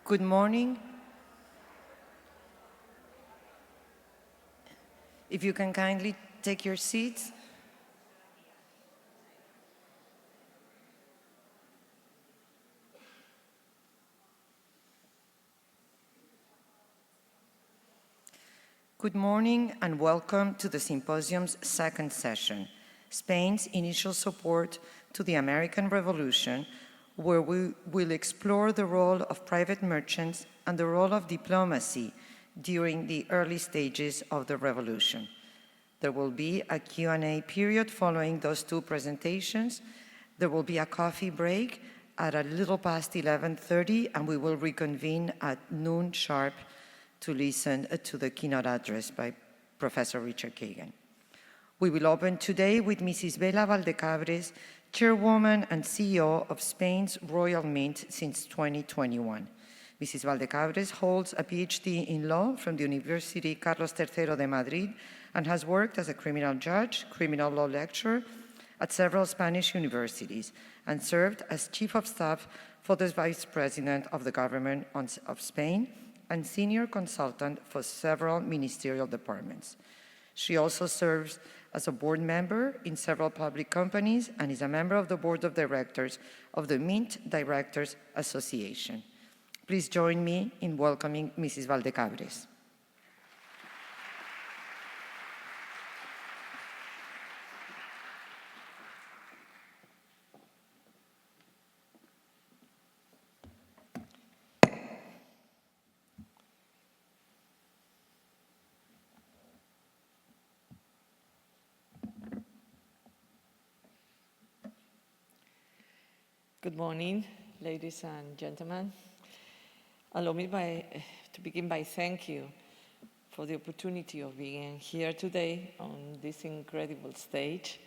Good morning. If you can kindly take your seats. Good morning and welcome to the symposium's second session, Spain's Initial Support to the American Revolution, where we will explore the role of private merchants and the role of diplomacy during the early stages of the revolution. There will be a Q&A period following those two presentations. There will be a coffee break at a little past 11:30, and we will reconvene at noon sharp to listen to the keynote address by Professor Richard Kagan. We will open today with Mrs. Bela Valdecabres, Chairwoman and CEO of Spain's Royal Mint since 2021. Mrs. Valdecabres holds a PhD in law from the University Carlos III de Madrid and has worked as a criminal judge, criminal law lecturer at several Spanish universities, and served as Chief of Staff for the Vice President of the Government of Spain and senior consultant for several ministerial departments. She also serves as a board member in several public companies and is a member of the board of directors of the Mint Directors Association. Please join me in welcoming Mrs. Valdecabres. Good morning, ladies and gentlemen. Allow me to begin by thank you for the opportunity of being here today on this incredible stage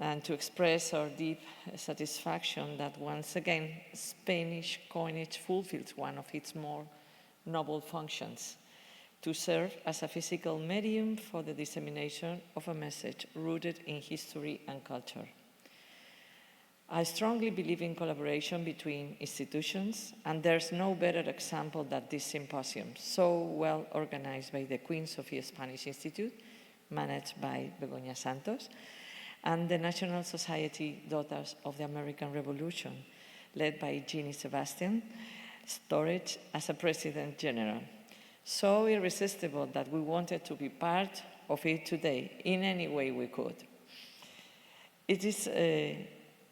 and to express our deep satisfaction that once again Spanish coinage fulfills one of its more noble functions, to serve as a physical medium for the dissemination of a message rooted in history and culture. I strongly believe in collaboration between institutions, and there's no better example than this symposium, so well organized by the Queen Sofia Spanish Institute, managed by Begoña Santos, and the National Society Daughters of the American Revolution, led by Jeannie Sebastian Storage as a President General. So irresistible that we wanted to be part of it today in any way we could. It is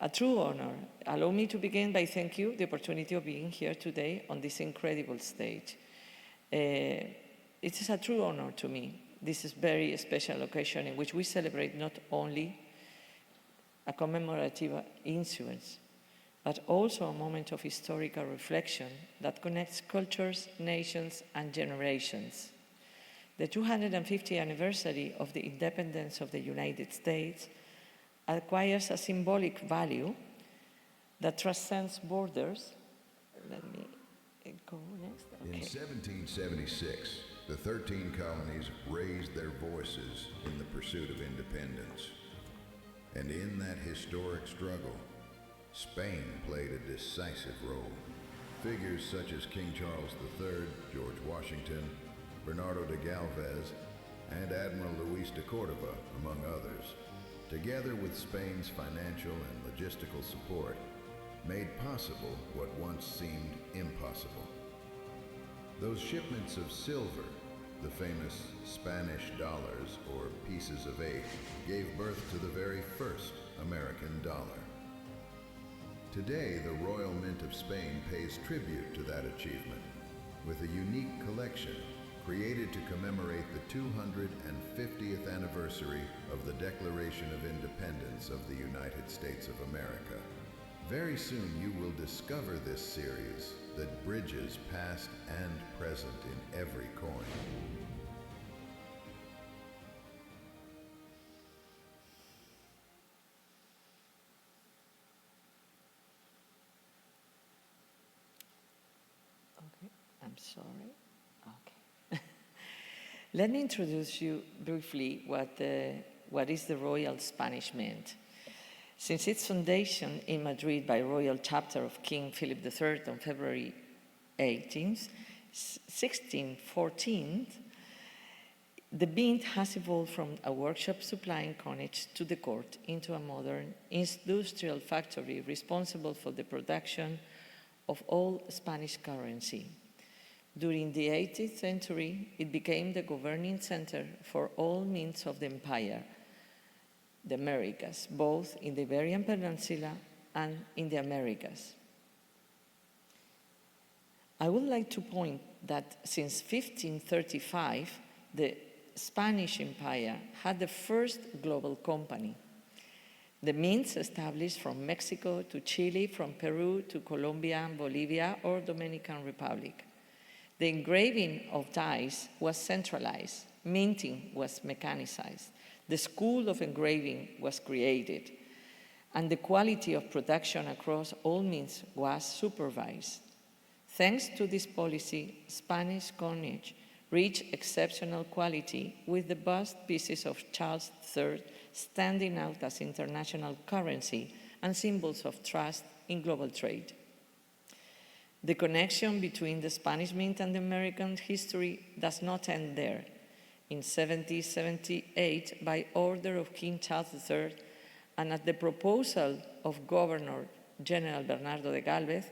a true honor. Allow me to begin by thanking you the opportunity of being here today on this incredible stage. It is a true honor to me. This is a very special occasion in which we celebrate not only a commemorative incident, but also a moment of historical reflection that connects cultures, nations, and generations. The 250th anniversary of the independence of the United States acquires a symbolic value that transcends borders. Let me go next. Okay. In 1776, the 13 colonies raised their voices in the pursuit of independence. And in that historic struggle, Spain played a decisive role. Figures such as King Charles III, George Washington, Bernardo de Galvez, and Admiral Luis de Cordova, among others, together with Spain's financial and logistical support, made possible what once seemed impossible. Those shipments of silver, the famous Spanish dollars or pieces of 8, gave birth to the very first American dollar. Today, the Royal Mint of Spain pays tribute to that achievement with a unique collection created to commemorate the 250th anniversary of the Declaration of Independence of the United States of America. Very soon you will discover this series that bridges past and present in every coin. Okay, I'm sorry. Okay. Let me introduce you briefly what is the Royal Spanish Mint. Since its foundation in Madrid by Royal Chapter of King Philip III on February 18th, 1614, the Mint has evolved from a workshop supplying coinage to the court into a modern industrial factory responsible for the production of all Spanish currency. During the 18th century, it became the governing center for all mints of the empire, the Americas, both in the Iberian Peninsula and in the Americas. I would like to point that since 1535, the Spanish Empire had the first global company. The mints established from Mexico to Chile, from Peru to Colombia, Bolivia, or Dominican Republic. The engraving of dies was centralized, minting was mechanized, the school of engraving was created, and the quality of production across all mints was supervised. Thanks to this policy, Spanish coinage reached exceptional quality, with the bust pieces of Charles III standing out as international currency and symbols of trust in global trade. The connection between the Spanish mint and the American history does not end there. In 1778, by order of King Charles III, and at the proposal of Governor General Bernardo de Galvez,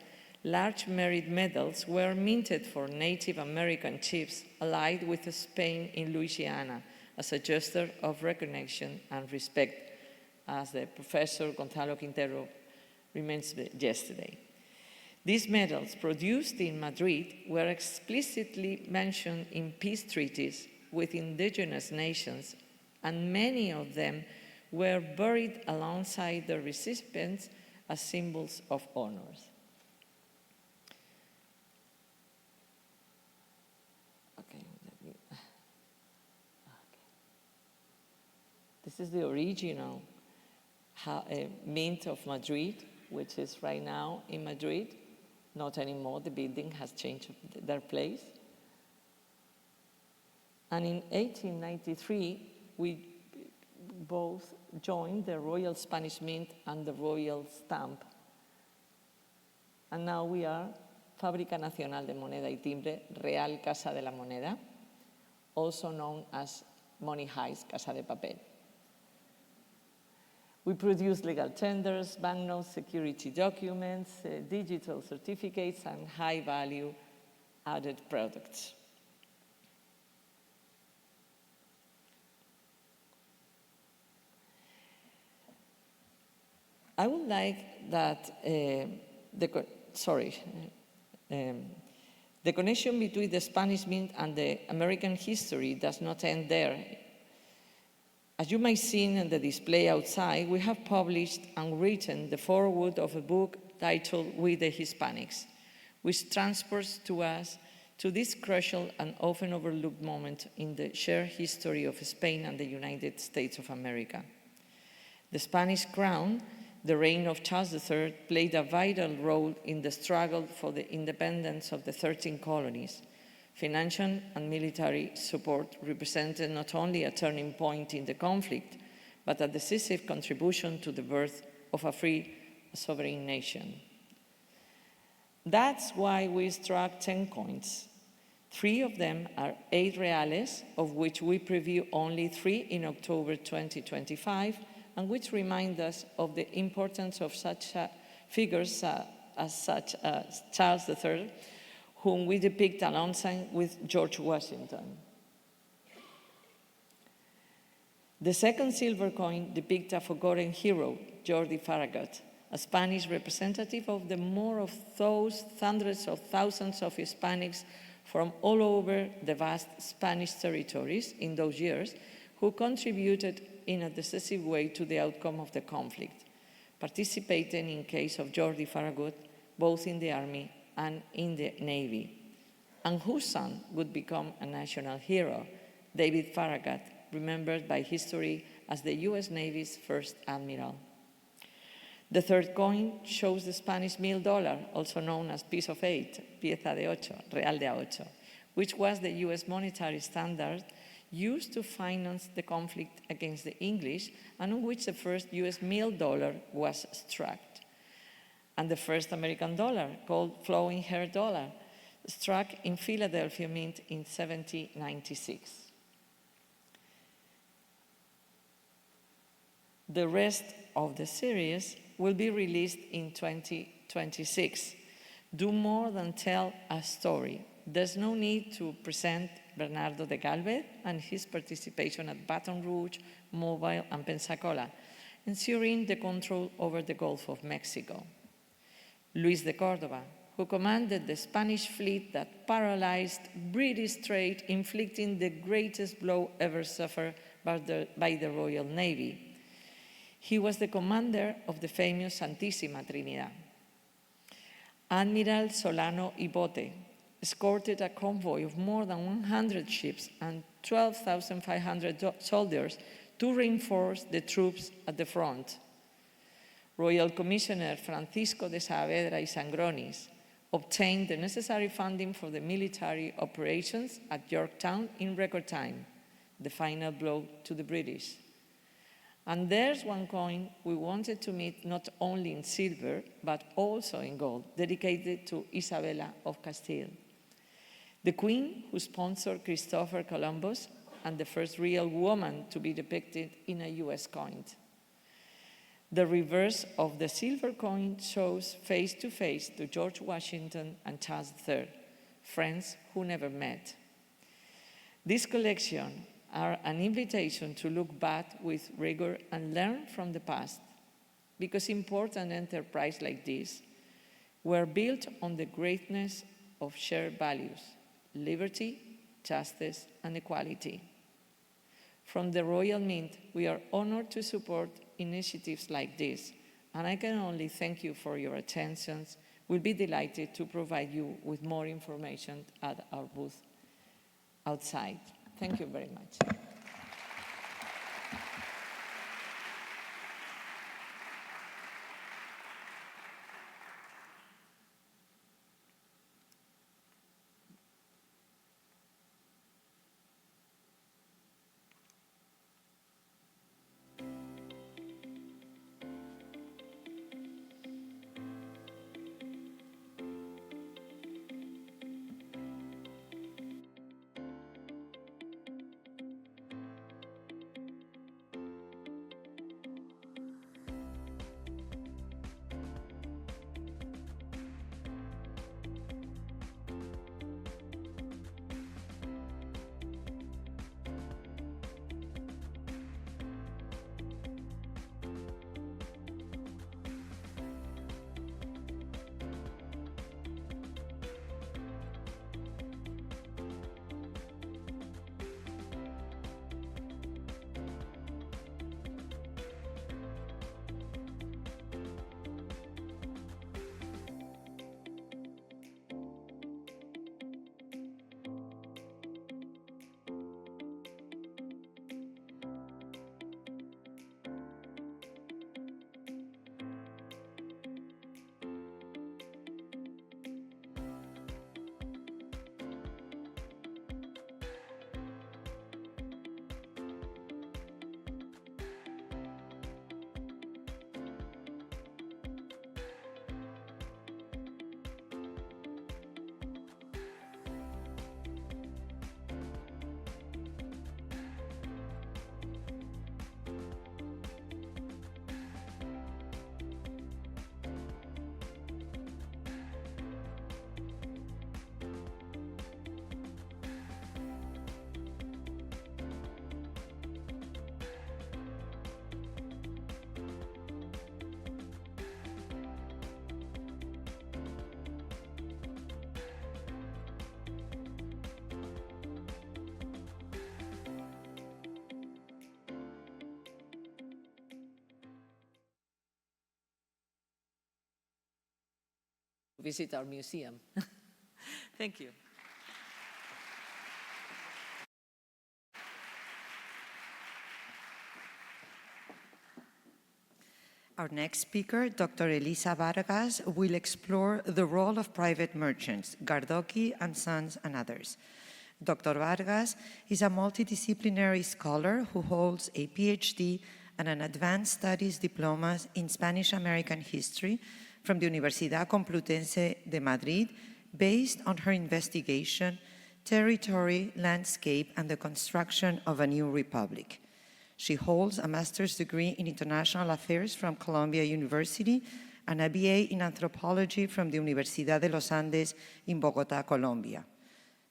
large merit medals were minted for Native American chiefs allied with Spain in Louisiana as a gesture of recognition and respect, as the Professor Gonzalo Quintero remembered yesterday. These medals, produced in Madrid, were explicitly mentioned in peace treaties with indigenous nations, and many of them were buried alongside the recipients as symbols of honors. This is the original Mint of Madrid, which is right now in Madrid. Not anymore, the building has changed their place. And in 1893, we both joined the Royal Spanish Mint and the Royal Stamp. And now we are Fábrica Nacional de Moneda y Timbre, Real Casa de la Moneda, also known as Money Heist Casa de Papel. We produce legal tenders, banknotes, security documents, digital certificates, and high-value added products. I would like that the connection between the Spanish Mint and the American history does not end there. As you might see in the display outside, we have published and written the foreword of a book titled We the Hispanics, which transports to us to this crucial and often overlooked moment in the shared history of Spain and the United States of America. The Spanish crown, the reign of Charles III, played a vital role in the struggle for the independence of the 13 colonies. Financial and military support represented not only a turning point in the conflict, but a decisive contribution to the birth of a free, sovereign nation. That's why we struck 10 coins. 3 of them are 8 reales, of which we preview only 3 in October 2025, and which remind us of the importance of such figures as Charles III, whom we depict alongside with George Washington. The second silver coin depicts a forgotten hero, Jordi Farragut, a Spanish representative of the more of those hundreds of thousands of Hispanics from all over the vast Spanish territories in those years who contributed in a decisive way to the outcome of the conflict, participating in case of Jordi Farragut both in the army and in the Navy, and whose son would become a national hero, David Farragut, remembered by history as the US Navy's first admiral. The third coin shows the Spanish $1,000, also known as piece of 8, pieza de ocho, real de a ocho, which was the US monetary standard used to finance the conflict against the English, and on which the first US $1,000 was struck. And the first American dollar, called flowing hair dollar, struck in Philadelphia Mint in 1796. The rest of the series will be released in 2026. Do more than tell a story. There's no need to present Bernardo de Galvez and his participation at Baton Rouge, Mobile, and Pensacola, ensuring the control over the Gulf of Mexico. Luis de Cordova, who commanded the Spanish fleet that paralyzed British trade, inflicting the greatest blow ever suffered by the Royal Navy. He was the commander of the famous Santísima Trinidad. Admiral Solano y Bote escorted a convoy of more than 100 ships and 12,500 soldiers to reinforce the troops at the front. Royal Commissioner Francisco de Saavedra y Sangronis obtained the necessary funding for the military operations at Yorktown in record time, the final blow to the British. And there's one coin we wanted to mint not only in silver, but also in gold, dedicated to Isabella of Castile, the queen who sponsored Christopher Columbus and the first real woman to be depicted in a US coin. The reverse of the silver coin shows face-to-face to George Washington and Charles III, friends who never met. This collection are an invitation to look back with rigor and learn from the past, because important enterprises like this were built on the greatness of shared values: liberty, justice, and equality. From the Royal Mint, we are honored to support initiatives like this, and I can only thank you for your attention. We'll be delighted to provide you with more information at our booth outside. Thank you very much. Visit our museum. Thank you. Our next speaker, Dr. Elisa Vargas, will explore the role of private merchants, Gardoki and Sons and others. Dr. Vargas is a multidisciplinary scholar who holds a PhD and an advanced studies diploma in Spanish American history from the Universidad Complutense de Madrid, based on her investigation, Territory, Landscape, and the Construction of a New Republic. She holds a master's degree in international affairs from Columbia University and a BA in anthropology from the Universidad de los Andes in Bogotá, Colombia.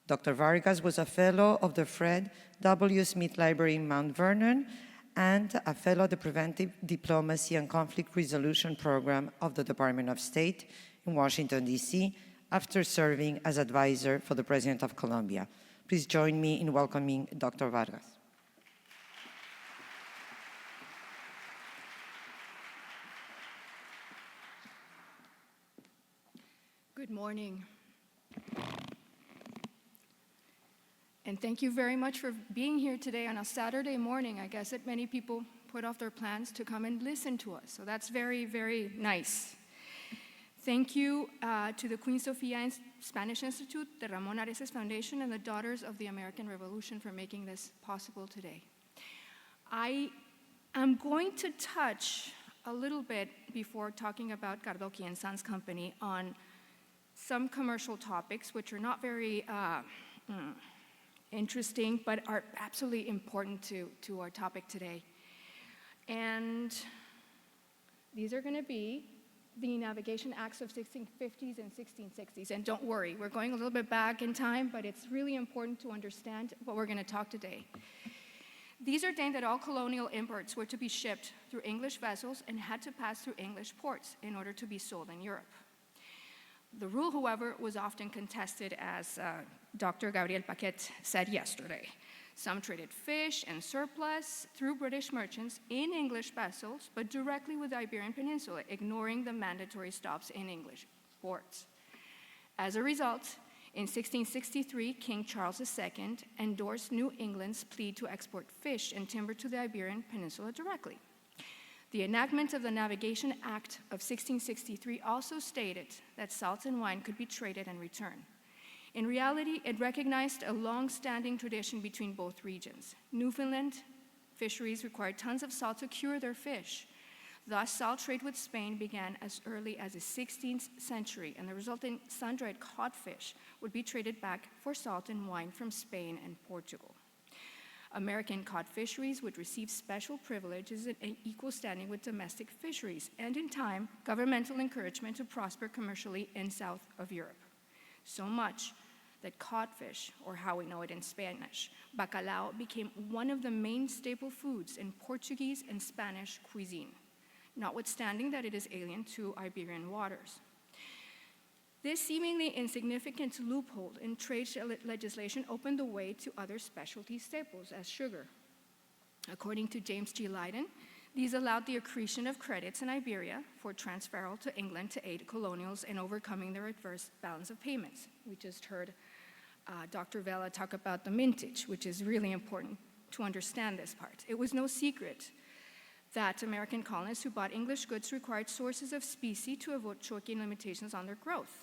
Dr. Vargas was a fellow of the Fred W. Smith Library in Mount Vernon and a fellow of the Preventive Diplomacy and Conflict Resolution Program of the Department of State in Washington, D.C., after serving as advisor for the President of Colombia. Please join me in welcoming Dr. Vargas. Good morning. And thank you very much for being here today on a Saturday morning. I guess that many people put off their plans to come and listen to us. So that's very, very nice. Thank you to the Queen Sofia Spanish Institute, the Ramon Areces Foundation, and the Daughters of the American Revolution for making this possible today. I am going to touch a little bit before talking about Gardoqui and Sons Company on some commercial topics which are not very interesting, but are absolutely important to our topic today. And these are going to be the Navigation Acts of 1650s and 1660s. And don't worry, we're going a little bit back in time, but it's really important to understand what we're going to talk today. These ordained that all colonial imports were to be shipped through English vessels and had to pass through English ports in order to be sold in Europe. The rule, however, was often contested, as Dr. Gabriel Paquet said yesterday. Some traded fish and surplus through British merchants in English vessels, but directly with the Iberian Peninsula, ignoring the mandatory stops in English ports. As a result, in 1663, King Charles II endorsed New England's plea to export fish and timber to the Iberian Peninsula directly. The enactment of the Navigation Act of 1663 also stated that salt and wine could be traded and returned. In reality, it recognized a long-standing tradition between both regions. Newfoundland fisheries required tons of salt to cure their fish. Thus, salt trade with Spain began as early as the 16th century, and the resulting sun-dried codfish would be traded back for salt and wine from Spain and Portugal. American cod fisheries would receive special privileges and equal standing with domestic fisheries, and in time, governmental encouragement to prosper commercially in south of Europe. So much that codfish, or how we know it in Spanish, bacalao, became one of the main staple foods in Portuguese and Spanish cuisine, notwithstanding that it is alien to Iberian waters. This seemingly insignificant loophole in trade legislation opened the way to other specialty staples, as sugar. According to James G. Leyden, these allowed the accretion of credits in Iberia for transferal to England to aid colonials in overcoming their adverse balance of payments. We just heard Dr. Vela talk about the mintage, which is really important to understand this part. It was no secret that American colonists who bought English goods required sources of specie to avoid choking limitations on their growth.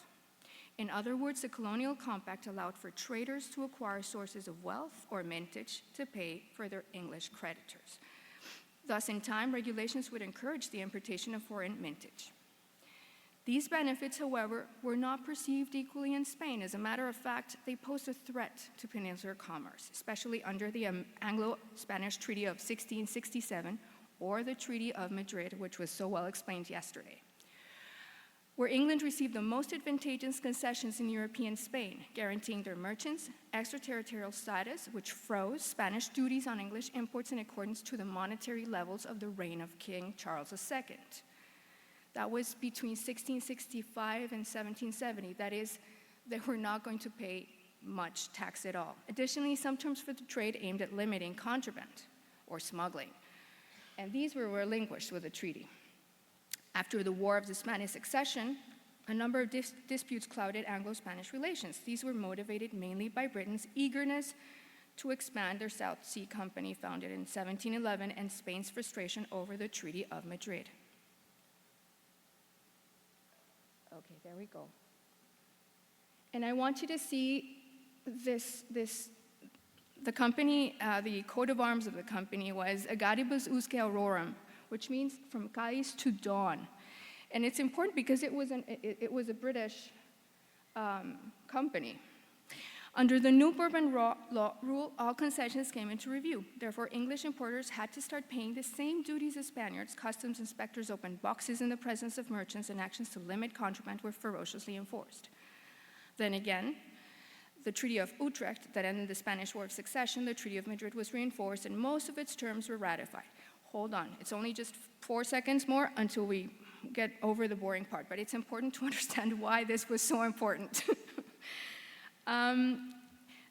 In other words, the colonial compact allowed for traders to acquire sources of wealth or mintage to pay for their English creditors. Thus, in time, regulations would encourage the importation of foreign mintage. These benefits, however, were not perceived equally in Spain. As a matter of fact, they posed a threat to peninsular commerce, especially under the Anglo-Spanish Treaty of 1667 or the Treaty of Madrid, which was so well explained yesterday, where England received the most advantageous concessions in European Spain, guaranteeing their merchants extraterritorial status, which froze Spanish duties on English imports in accordance to the monetary levels of the reign of King Charles II. That was between 1665 and 1770. That is, they were not going to pay much tax at all. Additionally, some terms for the trade aimed at limiting contraband or smuggling, and these were relinquished with the treaty. After the War of the Spanish Succession, a number of disputes clouded Anglo-Spanish relations. These were motivated mainly by Britain's eagerness to expand their South Sea Company, founded in 1711, and Spain's frustration over the Treaty of Madrid. Okay, there we go. And I want you to see the company, the coat of arms of the company was Agaribus usque auroram, which means from Cadiz to dawn. And it's important because it was a British company. Under the new Bourbon law rule, all concessions came into review. Therefore, English importers had to start paying the same duties as Spaniards. Customs inspectors opened boxes in the presence of merchants, and actions to limit contraband were ferociously enforced. Then again, the Treaty of Utrecht that ended the Spanish War of Succession, the Treaty of Madrid was reinforced, and most of its terms were ratified. Hold on, it's only just 4 seconds more until we get over the boring part, but it's important to understand why this was so important.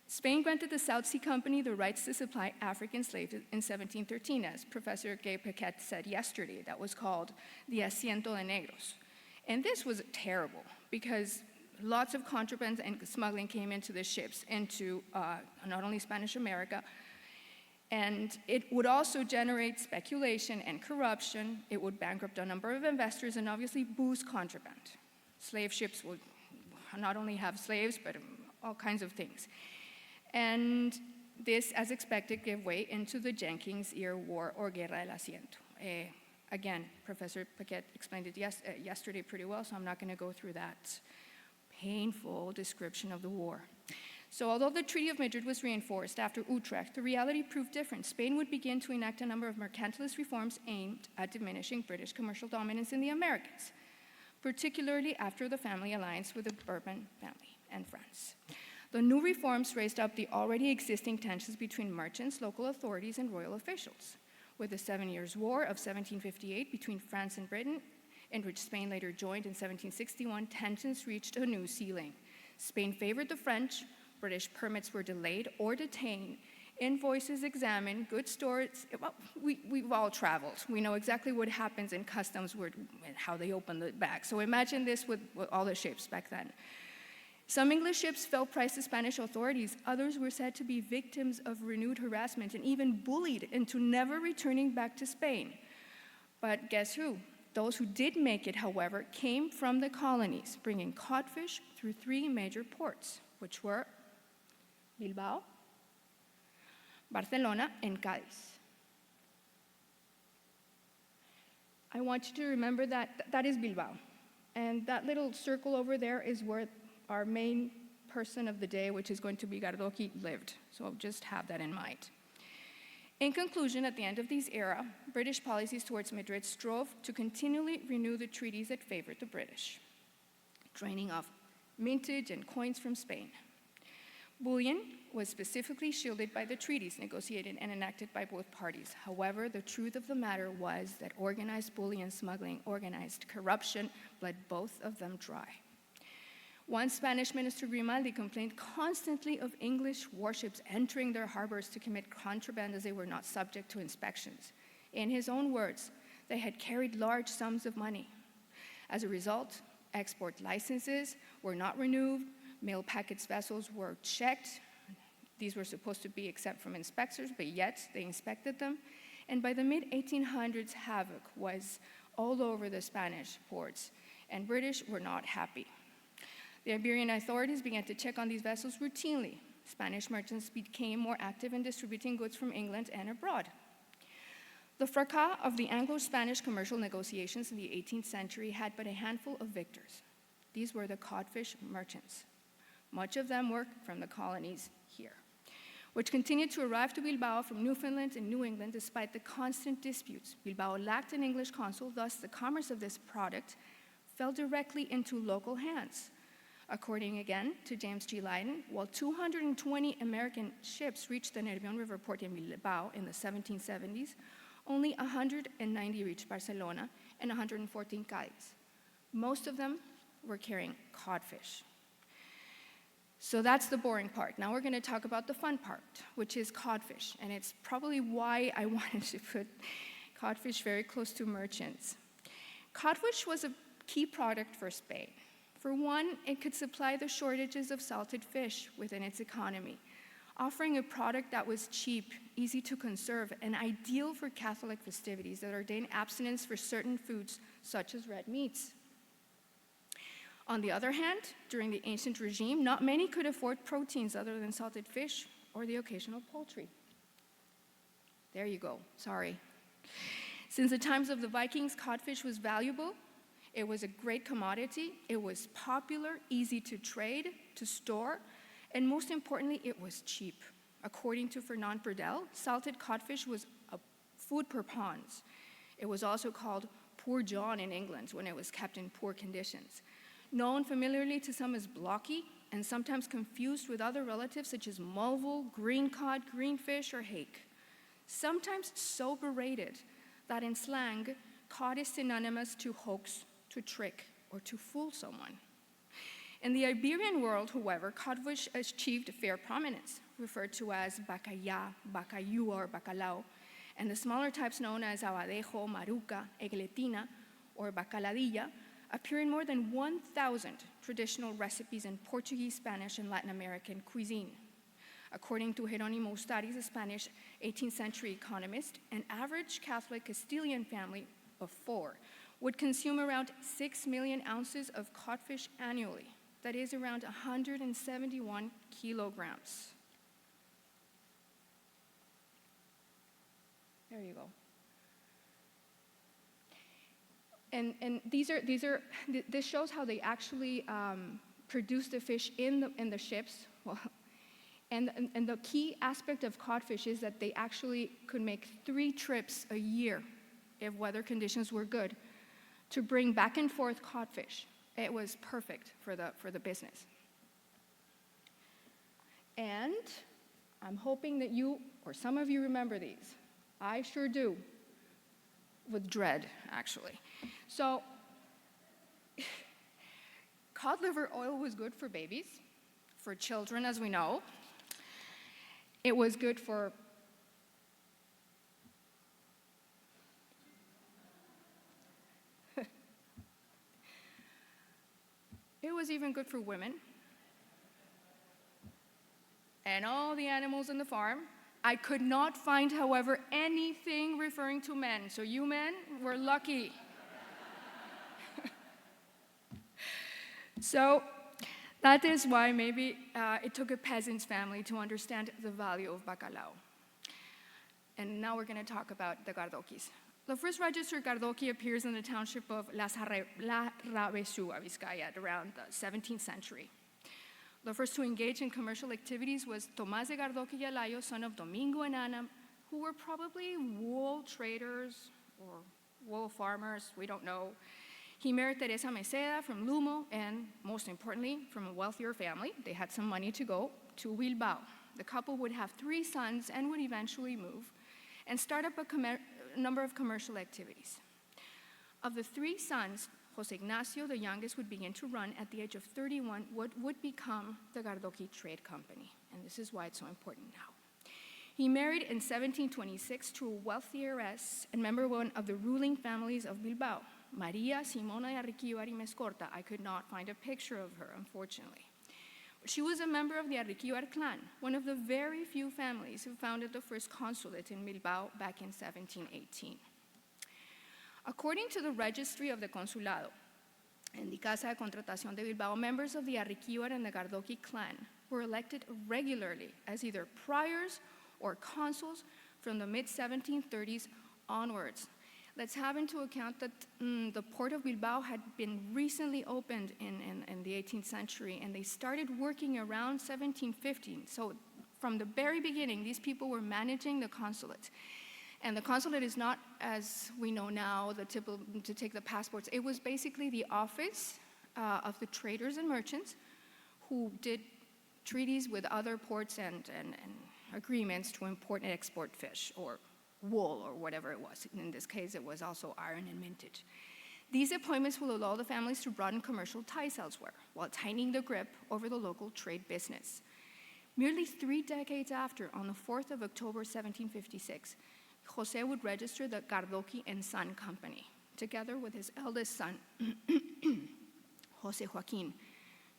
Spain granted the South Sea Company the rights to supply African slaves in 1713, as Professor Gay Paquette said yesterday. That was called the Asiento de Negros. And this was terrible because lots of contraband and smuggling came into the ships, into not only Spanish America, and it would also generate speculation and corruption. It would bankrupt a number of investors and obviously boost contraband. Slave ships would not only have slaves, but all kinds of things. And this, as expected, gave way into the Jenkins-era War, or Guerra del Asiento. Again, Professor Paquette explained it yesterday pretty well, so I'm not going to go through that painful description of the war. So although the Treaty of Madrid was reinforced after Utrecht, the reality proved different. Spain would begin to enact a number of mercantilist reforms aimed at diminishing British commercial dominance in the Americas, particularly after the family alliance with the Bourbon family and France. The new reforms raised up the already existing tensions between merchants, local authorities, and royal officials. With the 7 Years' War of 1758 between France and Britain, in which Spain later joined in 1761, tensions reached a new ceiling. Spain favored the French, British permits were delayed or detained, invoices examined, goods stores. Well, we've all traveled. We know exactly what happens in customs, and how they open the bag. So imagine this with all the ships back then. Some English ships fell price to Spanish authorities. Others were said to be victims of renewed harassment and even bullied into never returning back to Spain. But guess who? Those who did make it, however, came from the colonies, bringing codfish through 3 major ports, which were Bilbao, Barcelona, and Cádiz. I want you to remember that is Bilbao. And that little circle over there is where our main person of the day, which is going to be Gardoqui, lived. So just have that in mind. In conclusion, at the end of this era, British policies towards Madrid strove to continually renew the treaties that favored the British, draining off mintage and coins from Spain. Bullion was specifically shielded by the treaties negotiated and enacted by both parties. However, the truth of the matter was that organized bullion smuggling, organized corruption, bled both of them dry. One Spanish minister, Grimaldi, complained constantly of English warships entering their harbors to commit contraband as they were not subject to inspections. In his own words, they had carried large sums of money. As a result, export licenses were not renewed, mail packets vessels were checked. These were supposed to be exempt from inspectors, but yet they inspected them. And by the mid-1800s, havoc was all over the Spanish ports, and British were not happy. The Iberian authorities began to check on these vessels routinely. Spanish merchants became more active in distributing goods from England and abroad. The fracas of the Anglo-Spanish commercial negotiations in the 18th century had but a handful of victors. These were the codfish merchants. Much of them were from the colonies here, which continued to arrive to Bilbao from Newfoundland and New England despite the constant disputes. Bilbao lacked an English consul, thus the commerce of this product fell directly into local hands. According again to James G. Leiden, while 220 American ships reached the Nervión River port in Bilbao in the 1770s, only 190 reached Barcelona and 114 Cádiz. Most of them were carrying codfish. So that's the boring part. Now we're going to talk about the fun part, which is codfish. And it's probably why I wanted to put codfish very close to merchants. Codfish was a key product for Spain. For one, it could supply the shortages of salted fish within its economy, offering a product that was cheap, easy to conserve, and ideal for Catholic festivities that ordain abstinence for certain foods, such as red meats. On the other hand, during the ancient regime, not many could afford proteins other than salted fish or the occasional poultry. There you go, sorry. Since the times of the Vikings, codfish was valuable It was a great commodity. It was popular, easy to trade, to store, and most importantly, it was cheap. According to Fernand Braudel, salted codfish was a food for pawns. It was also called Poor John in England when it was kept in poor conditions. Known familiarly to some as blocky, and sometimes confused with other relatives such as mulville, green cod, greenfish, or hake. Sometimes so berated that in slang, cod is synonymous to hoax, to trick, or to fool someone. In the Iberian world, however, codfish achieved fair prominence, referred to as bacallá, bacayú, or bacalao, and the smaller types known as abadejo, maruca, egletina, or bacaladilla appear in more than 1,000 traditional recipes in Portuguese, Spanish, and Latin American cuisine. According to Jerónimo Ustariz, a Spanish 18th century economist, an average Catholic Castilian family of 4 would consume around 6 million ounces of codfish annually. That is around 171 kilograms. There you go. And this shows how they actually produce the fish in the ships. Well, and the key aspect of codfish is that they actually could make 3 trips a year if weather conditions were good to bring back and forth codfish. It was perfect for the business. And I'm hoping that you, or some of you, remember these. I sure do, with dread, actually. So, cod liver oil was good for babies, for children, as we know. It was good for it was even good for women and all the animals in the farm. I could not find, however, anything referring to men. So you men were lucky. So that is why maybe it took a peasant's family to understand the value of bacalao. And now we're going to talk about the Gardoquis. The first registered Gardoqui appears in the township of La Rabesua, Vizcaya, around the 17th century. The first to engage in commercial activities was Tomás de Gardoqui y Alayo, son of Domingo and Ana, who were probably wool traders or wool farmers, we don't know. He married Teresa Meseda from Lumo, and most importantly, from a wealthier family. They had some money to go to Bilbao. The couple would have 3 sons and would eventually move and start up a number of commercial activities. Of the 3 sons, José Ignacio, the youngest, would begin to run at the age of 31 what would become the Gardoqui Trade Company, and this is why it's so important now. He married in 1726 to a wealthy heiress and member one of the ruling families of Bilbao, María Simona de Arriquíbar y Mescorta. I could not find a picture of her, unfortunately. But she was a member of the Arriquíbar clan, one of the very few families who founded the first consulate in Bilbao back in 1718. According to the registry of the Consulado and the Casa de Contratación de Bilbao, members of the Arriquíbar and the Gardoqui clan were elected regularly as either priors or consuls from the mid-1730s onwards. Let's have into account that the port of Bilbao had been recently opened in the 18th century, and they started working around 1715. So from the very beginning, these people were managing the consulate. And the consulate is not, as we know now, the typical to take the passports. It was basically the office of the traders and merchants who did treaties with other ports and agreements to import and export fish or wool or whatever it was. In this case, it was also iron and mintage. These appointments will allow the families to broaden commercial ties elsewhere while tightening the grip over the local trade business. Merely 3 decades after, on the 4th of October 1756, José would register the Gardoqui and Son Company, together with his eldest son, José Joaquín.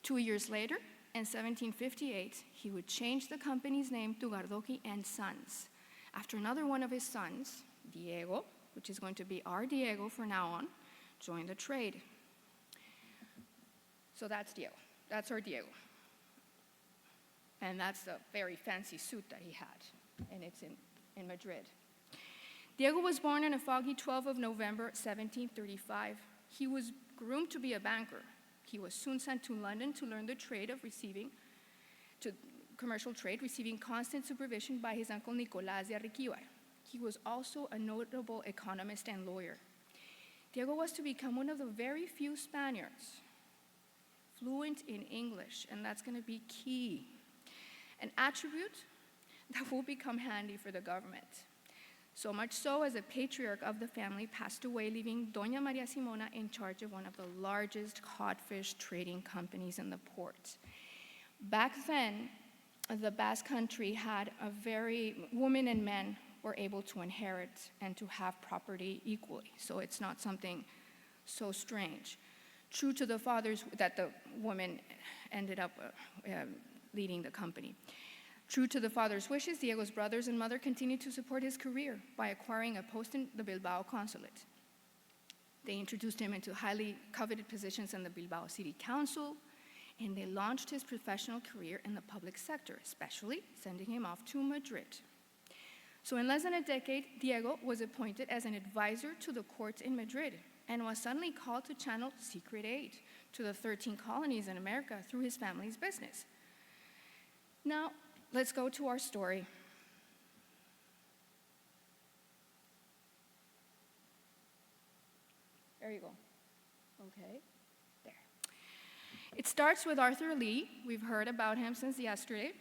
2 years later, in 1758, he would change the company's name to Gardoqui and Sons, after another one of his sons, Diego, which is going to be our Diego from now on, joined the trade. So that's Diego. That's our Diego. And that's the very fancy suit that he had, and it's in Madrid. Diego was born on a foggy 12th of November, 1735. He was groomed to be a banker. He was soon sent to London to learn the trade of commercial trade, receiving constant supervision by his uncle Nicolás de Arriquíbar. He was also a notable economist and lawyer. Diego was to become one of the very few Spaniards fluent in English, and that's going to be key. An attribute that will become handy for the government. So much so as the patriarch of the family passed away, leaving Doña María Simona in charge of one of the largest codfish trading companies in the port. Back then, the Basque Country had women and men were able to inherit and to have property equally. So it's not something so strange. True to the fathers, that the woman ended up leading the company. True to the father's wishes, Diego's brothers and mother continued to support his career by acquiring a post in the Bilbao consulate. They introduced him into highly coveted positions in the Bilbao City Council, and they launched his professional career in the public sector, especially sending him off to Madrid. So in less than a decade, Diego was appointed as an advisor to the courts in Madrid and was suddenly called to channel secret aid to the 13 colonies in America through his family's business. Now, let's go to our story. There you go. Okay, there. It starts with Arthur Lee. We've heard about him since yesterday.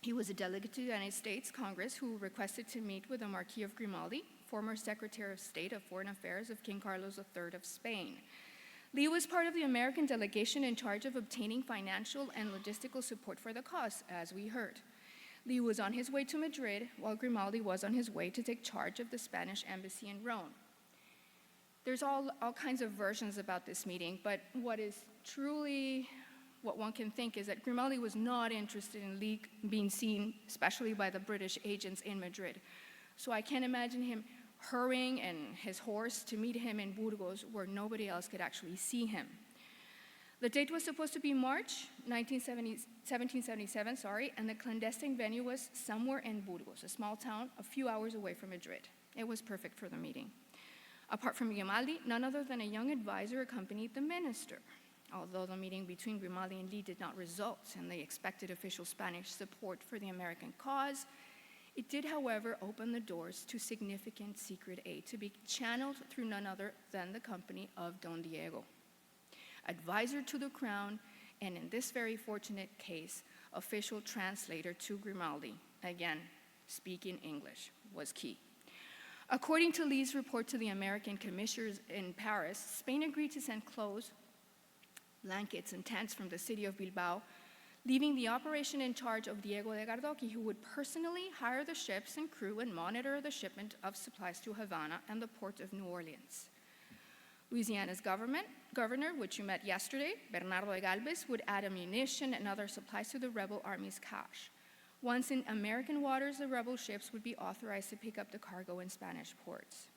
He was a delegate to the United States Congress who requested to meet with the Marquis of Grimaldi, former Secretary of State of Foreign Affairs of King Carlos III of Spain. Lee was part of the American delegation in charge of obtaining financial and logistical support for the cause, as we heard. Lee was on his way to Madrid, while Grimaldi was on his way to take charge of the Spanish embassy in Rome. There's all kinds of versions about this meeting, but what one can think is that Grimaldi was not interested in Lee being seen, especially by the British agents in Madrid. So I can't imagine him hurrying and his horse to meet him in Burgos, where nobody else could actually see him. The date was supposed to be March 1777, and the clandestine venue was somewhere in Burgos, a small town a few hours away from Madrid. It was perfect for the meeting. Apart from Grimaldi, none other than a young advisor accompanied the minister. Although the meeting between Grimaldi and Lee did not result in the expected official Spanish support for the American cause, it did, however, open the doors to significant secret aid to be channeled through none other than the company of Don Diego. Advisor to the crown, and in this very fortunate case, official translator to Grimaldi. Again, speaking English was key. According to Lee's report to the American commissioners in Paris, Spain agreed to send clothes, blankets, and tents from the city of Bilbao, leaving the operation in charge of Diego de Gardoqui, who would personally hire the ships and crew and monitor the shipment of supplies to Havana and the port of New Orleans. Louisiana's governor, which you met yesterday, Bernardo de Galvez, would add ammunition and other supplies to the rebel army's cache. Once in American waters, the rebel ships would be authorized to pick up the cargo in Spanish ports.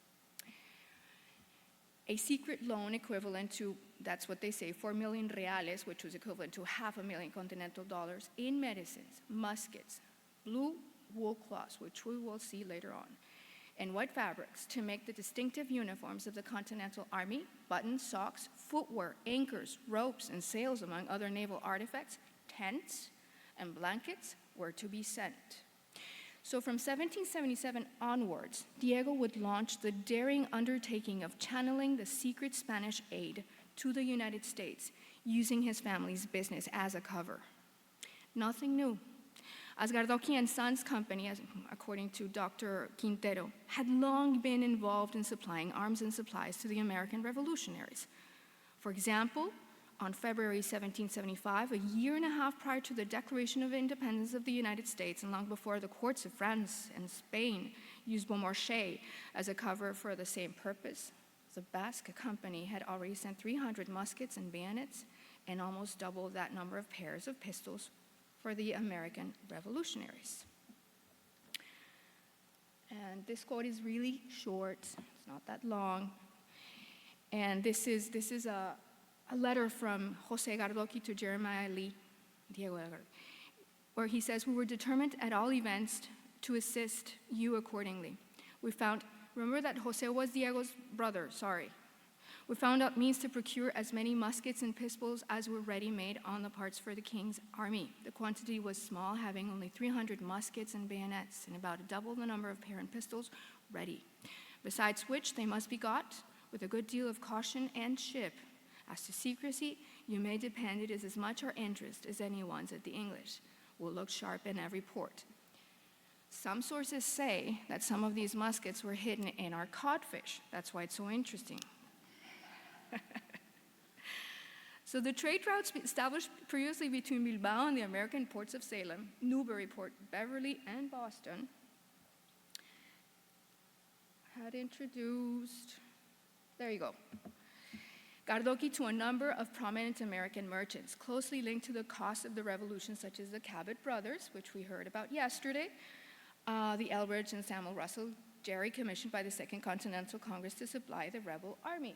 A secret loan equivalent to, that's what they say, 4 million reales, which was equivalent to $500,000 continental dollars, in medicines, muskets, blue wool cloths, which we will see later on, and white fabrics to make the distinctive uniforms of the Continental Army, buttons, socks, footwear, anchors, ropes, and sails, among other naval artifacts, tents, and blankets were to be sent. So from 1777 onwards, Diego would launch the daring undertaking of channeling the secret Spanish aid to the United States, using his family's business as a cover. Nothing new. As Gardoqui and Sons Company, according to Dr. Quintero, had long been involved in supplying arms and supplies to the American revolutionaries. For example, on February 1775, a year and a half prior to the Declaration of Independence of the United States, and long before the courts of France and Spain used Beaumarchais as a cover for the same purpose, the Basque Company had already sent 300 muskets and bayonets and almost double that number of pairs of pistols for the American revolutionaries. And this quote is really short, it's not that long. And this is a letter from Jose Gardoqui to Jeremiah Lee, Diego de Gardoqui, where he says, "We were determined at all events to assist you accordingly. Remember that Jose was Diego's brother, sorry. We found out means to procure as many muskets and pistols as were ready-made on the parts for the king's army. The quantity was small, having only 300 muskets and bayonets, and about double the number of parent pistols ready. Besides which, they must be got with a good deal of caution and ship. As to secrecy, you may depend it is as much our interest as anyone's that the English will look sharp in every port. Some sources say that some of these muskets were hidden in our codfish. That's why it's so interesting. So the trade routes established previously between Bilbao and the American ports of Salem, Newburyport, Beverly, and Boston had introduced, there you go, Gardoqui to a number of prominent American merchants, closely linked to the cost of the revolution, such as the Cabot brothers, which we heard about yesterday, the Elbridge and Samuel Russell Jerry, commissioned by the Second Continental Congress to supply the rebel army.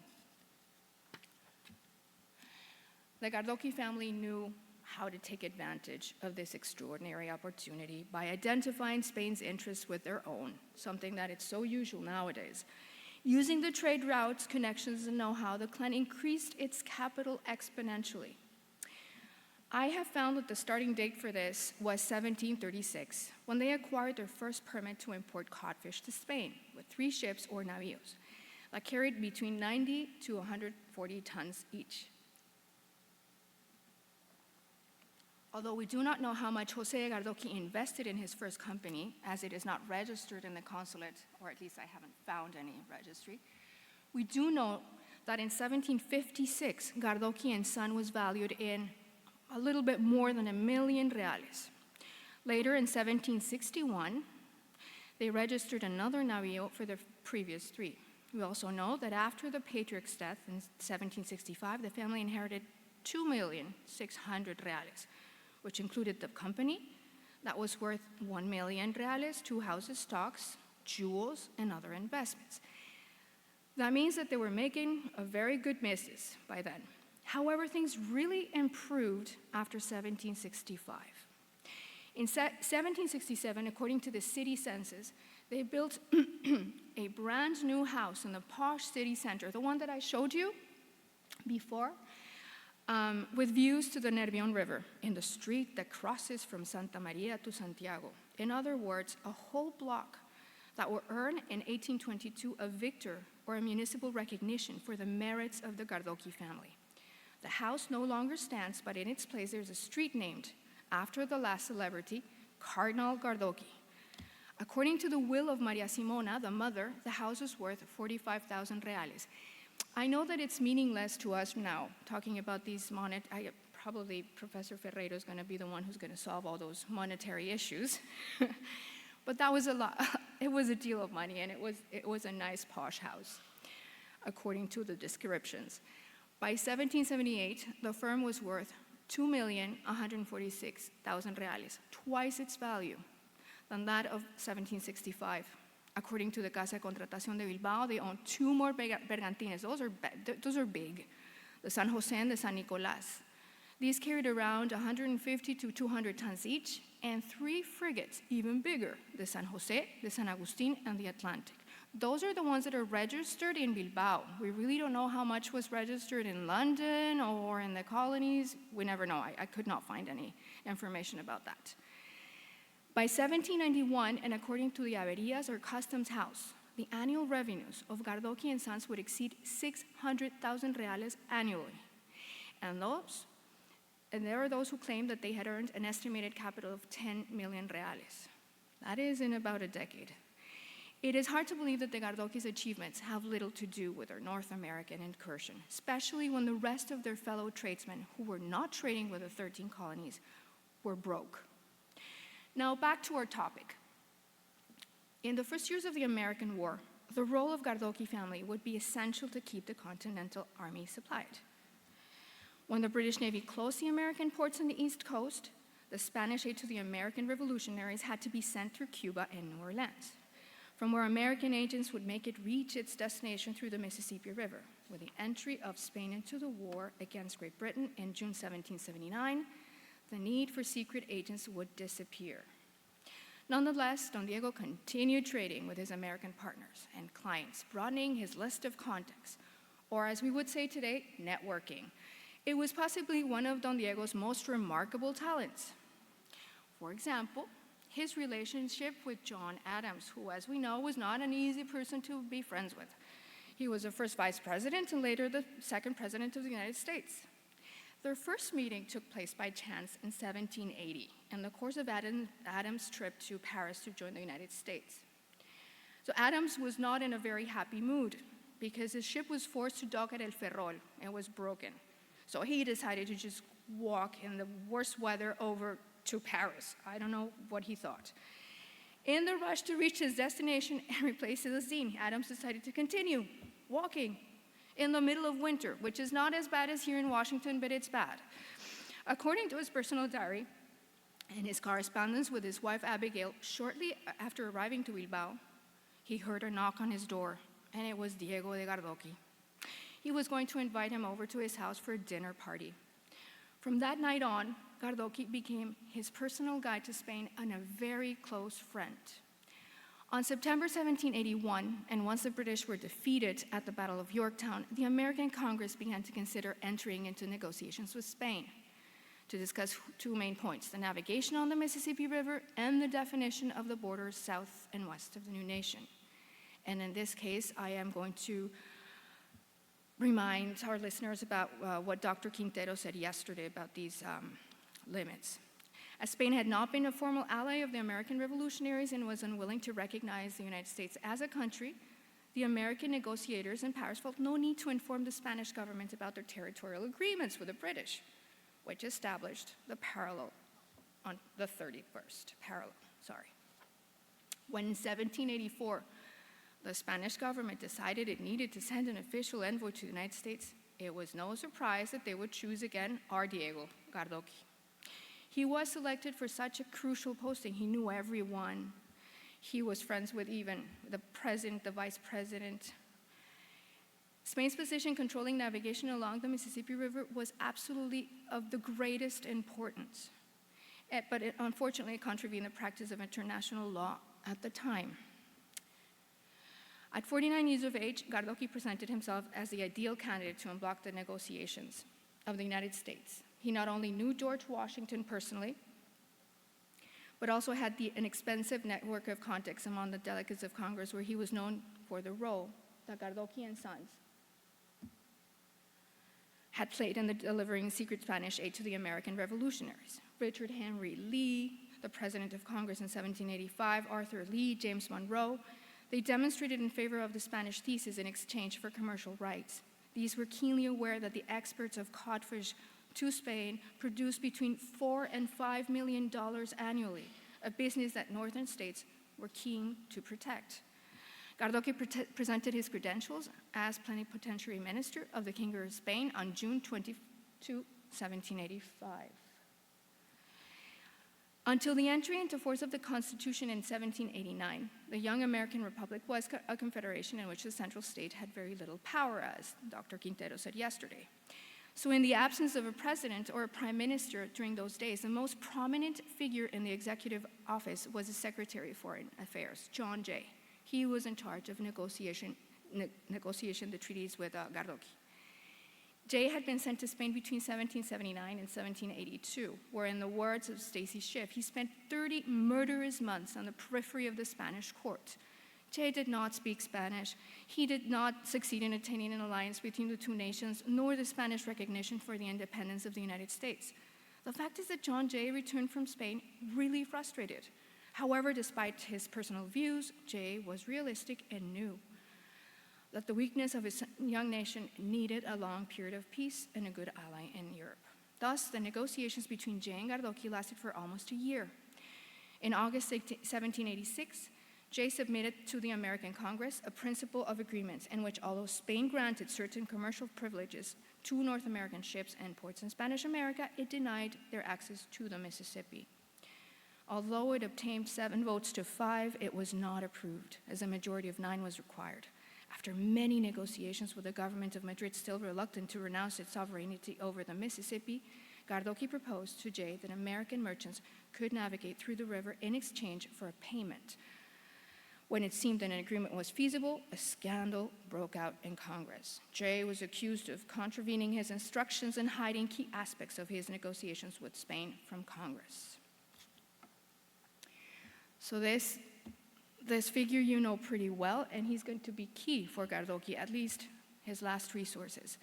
The Gardoqui family knew how to take advantage of this extraordinary opportunity by identifying Spain's interests with their own, something that is so usual nowadays. Using the trade routes, connections, and know-how, the clan increased its capital exponentially. I have found that the starting date for this was 1736, when they acquired their first permit to import codfish to Spain with 3 ships or navíos that carried between 90 to 140 tons each. Although we do not know how much José Gardoqui invested in his first company, as it is not registered in the consulate, or at least I haven't found any registry, we do know that in 1756, Gardoqui and Son was valued in a little bit more than $1 million reales. Later, in 1761, they registered another navío for the previous 3. We also know that after the patriarch's death in 1765, the family inherited 2,600,000 reales, which included the company that was worth 1 million reales, 2 houses, stocks, jewels, and other investments. That means that they were making a very good business by then. However, things really improved after 1765. In 1767, according to the city census, they built a brand new house in the posh city center, the one that I showed you before, with views to the Nervión River in the street that crosses from Santa Maria to Santiago. In other words, a whole block that will earn in 1822 a victor or a municipal recognition for the merits of the Gardoqui family. The house no longer stands, but in its place there's a street named after the last celebrity, Cardinal Gardoqui. According to the will of Maria Simona, the mother, the house is worth 45,000 reales. I know that it's meaningless to us now, talking about these probably Professor Ferreiro is going to be the one who's going to solve all those monetary issues. But that was a lot. It was a deal of money, and it was a nice posh house, according to the descriptions. By 1778, the firm was worth 2,146,000 reales, twice its value than that of 1765. According to the Casa de Contratación de Bilbao, they own 2 more bergantines. Those are big, the San Jose and the San Nicolás. These carried around 150 to 200 tons each, and 3 frigates, even bigger, the San Jose, the San Agustin, and the Atlantic. Those are the ones that are registered in Bilbao. We really don't know how much was registered in London or in the colonies. We never know. I could not find any information about that. By 1791, and according to the Averías or Customs House, the annual revenues of Gardoqui and Sons would exceed 600,000 reales annually. And there are those who claim that they had earned an estimated capital of 10 million reales. That is in about a decade. It is hard to believe that the Gardoqui's achievements have little to do with their North American incursion, especially when the rest of their fellow tradesmen who were not trading with the 13 colonies were broke. Now back to our topic. In the first years of the American War, the role of Gardoqui family would be essential to keep the Continental Army supplied. When the British Navy closed the American ports on the East Coast, the Spanish aid to the American revolutionaries had to be sent through Cuba and New Orleans, from where American agents would make it reach its destination through the Mississippi River. With the entry of Spain into the war against Great Britain in June 1779, the need for secret agents would disappear. Nonetheless, Don Diego continued trading with his American partners and clients, broadening his list of contacts, or as we would say today, networking. It was possibly one of Don Diego's most remarkable talents. For example, his relationship with John Adams, who, as we know, was not an easy person to be friends with. He was the first vice president and later the second president of the United States. Their first meeting took place by chance in 1780 in the course of Adams' trip to Paris to join the United States. So Adams was not in a very happy mood because his ship was forced to dock at El Ferrol and was broken. So he decided to just walk in the worst weather over to Paris. I don't know what he thought. In the rush to reach his destination and replace Celestine, Adams decided to continue walking in the middle of winter, which is not as bad as here in Washington, but it's bad. According to his personal diary and his correspondence with his wife Abigail, shortly after arriving to Bilbao, he heard a knock on his door, and it was Diego de Gardoqui. He was going to invite him over to his house for a dinner party. From that night on, Gardoqui became his personal guide to Spain and a very close friend. On September 1781, and once the British were defeated at the Battle of Yorktown, the American Congress began to consider entering into negotiations with Spain to discuss two main points: the navigation on the Mississippi River and the definition of the borders south and west of the new nation. And in this case, I am going to remind our listeners about what Dr. Quintero said yesterday about these limits. As Spain had not been a formal ally of the American revolutionaries and was unwilling to recognize the United States as a country, the American negotiators in Paris felt no need to inform the Spanish government about their territorial agreements with the British, which established the parallel on the 31st parallel. When in 1784, the Spanish government decided it needed to send an official envoy to the United States, it was no surprise that they would choose again our Diego Gardoqui. He was selected for such a crucial posting. He knew everyone. He was friends with even the president, the vice president. Spain's position controlling navigation along the Mississippi River was absolutely of the greatest importance, but it unfortunately contravened the practice of international law at the time. At 49 years of age, Gardoqui presented himself as the ideal candidate to unblock the negotiations of the United States. He not only knew George Washington personally, but also had an extensive network of contacts among the delegates of Congress, where he was known for the role that Gardoqui and Sons had played in delivering secret Spanish aid to the American revolutionaries. Richard Henry Lee, the president of Congress in 1785, Arthur Lee, James Monroe, they demonstrated in favor of the Spanish thesis in exchange for commercial rights. These were keenly aware that the exports of codfish to Spain produced between $4 and $5 million annually, a business that northern states were keen to protect. Gardoqui presented his credentials as plenipotentiary minister of the King of Spain on June 22, 1785. Until the entry into force of the Constitution in 1789, the young American Republic was a confederation in which the central state had very little power, as Dr. Quintero said yesterday. So in the absence of a president or a prime minister during those days, the most prominent figure in the executive office was the Secretary of Foreign Affairs, John Jay. He was in charge of negotiation the treaties with Gardoqui. Jay had been sent to Spain between 1779 and 1782, where, in the words of Stacy Schiff, he spent 30 murderous months on the periphery of the Spanish court. Jay did not speak Spanish. He did not succeed in attaining an alliance between the two nations, nor the Spanish recognition for the independence of the United States. The fact is that John Jay returned from Spain really frustrated. However, despite his personal views, Jay was realistic and knew that the weakness of his young nation needed a long period of peace and a good ally in Europe. Thus, the negotiations between Jay and Gardoqui lasted for almost a year. In August 1786, Jay submitted to the American Congress a principle of agreement in which, although Spain granted certain commercial privileges to North American ships and ports in Spanish America, it denied their access to the Mississippi. Although it obtained 7 votes to 5, it was not approved, as a majority of 9 was required. After many negotiations with the government of Madrid still reluctant to renounce its sovereignty over the Mississippi, Gardoqui proposed to Jay that American merchants could navigate through the river in exchange for a payment. When it seemed that an agreement was feasible, a scandal broke out in Congress. Jay was accused of contravening his instructions and hiding key aspects of his negotiations with Spain from Congress. So this figure you know pretty well, and he's going to be key for Gardoqui, at least his last resources.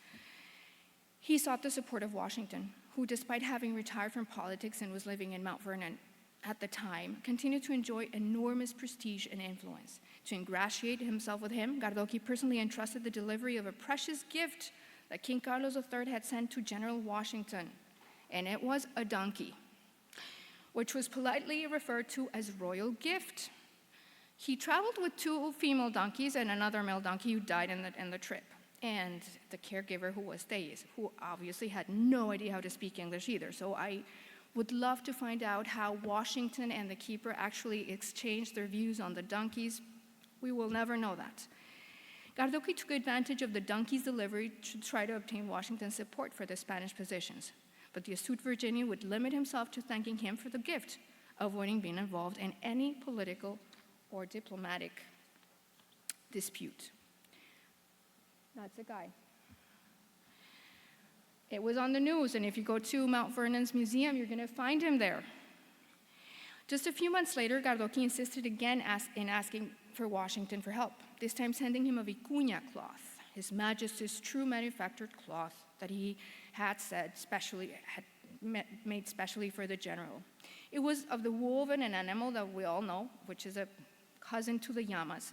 He sought the support of Washington, who, despite having retired from politics and was living in Mount Vernon at the time, continued to enjoy enormous prestige and influence. To ingratiate himself with him, Gardoqui personally entrusted the delivery of a precious gift that King Carlos III had sent to General Washington, and it was a donkey, which was politely referred to as royal gift. He traveled with 2 female donkeys and another male donkey who died in the trip. And the caregiver, who was Thais, who obviously had no idea how to speak English either. So I would love to find out how Washington and the keeper actually exchanged their views on the donkeys. We will never know that. Gardoqui took advantage of the donkey's delivery to try to obtain Washington's support for the Spanish positions. But the astute Virginian would limit himself to thanking him for the gift, avoiding being involved in any political or diplomatic dispute. That's a guy. It was on the news, and if you go to Mount Vernon's museum, you're going to find him there. Just a few months later, Gardoqui insisted again in asking for Washington for help, this time sending him a vicuña cloth, His Majesty's true manufactured cloth that he had made specially for the general. It was of the wool of an animal that we all know, which is a cousin to the llamas,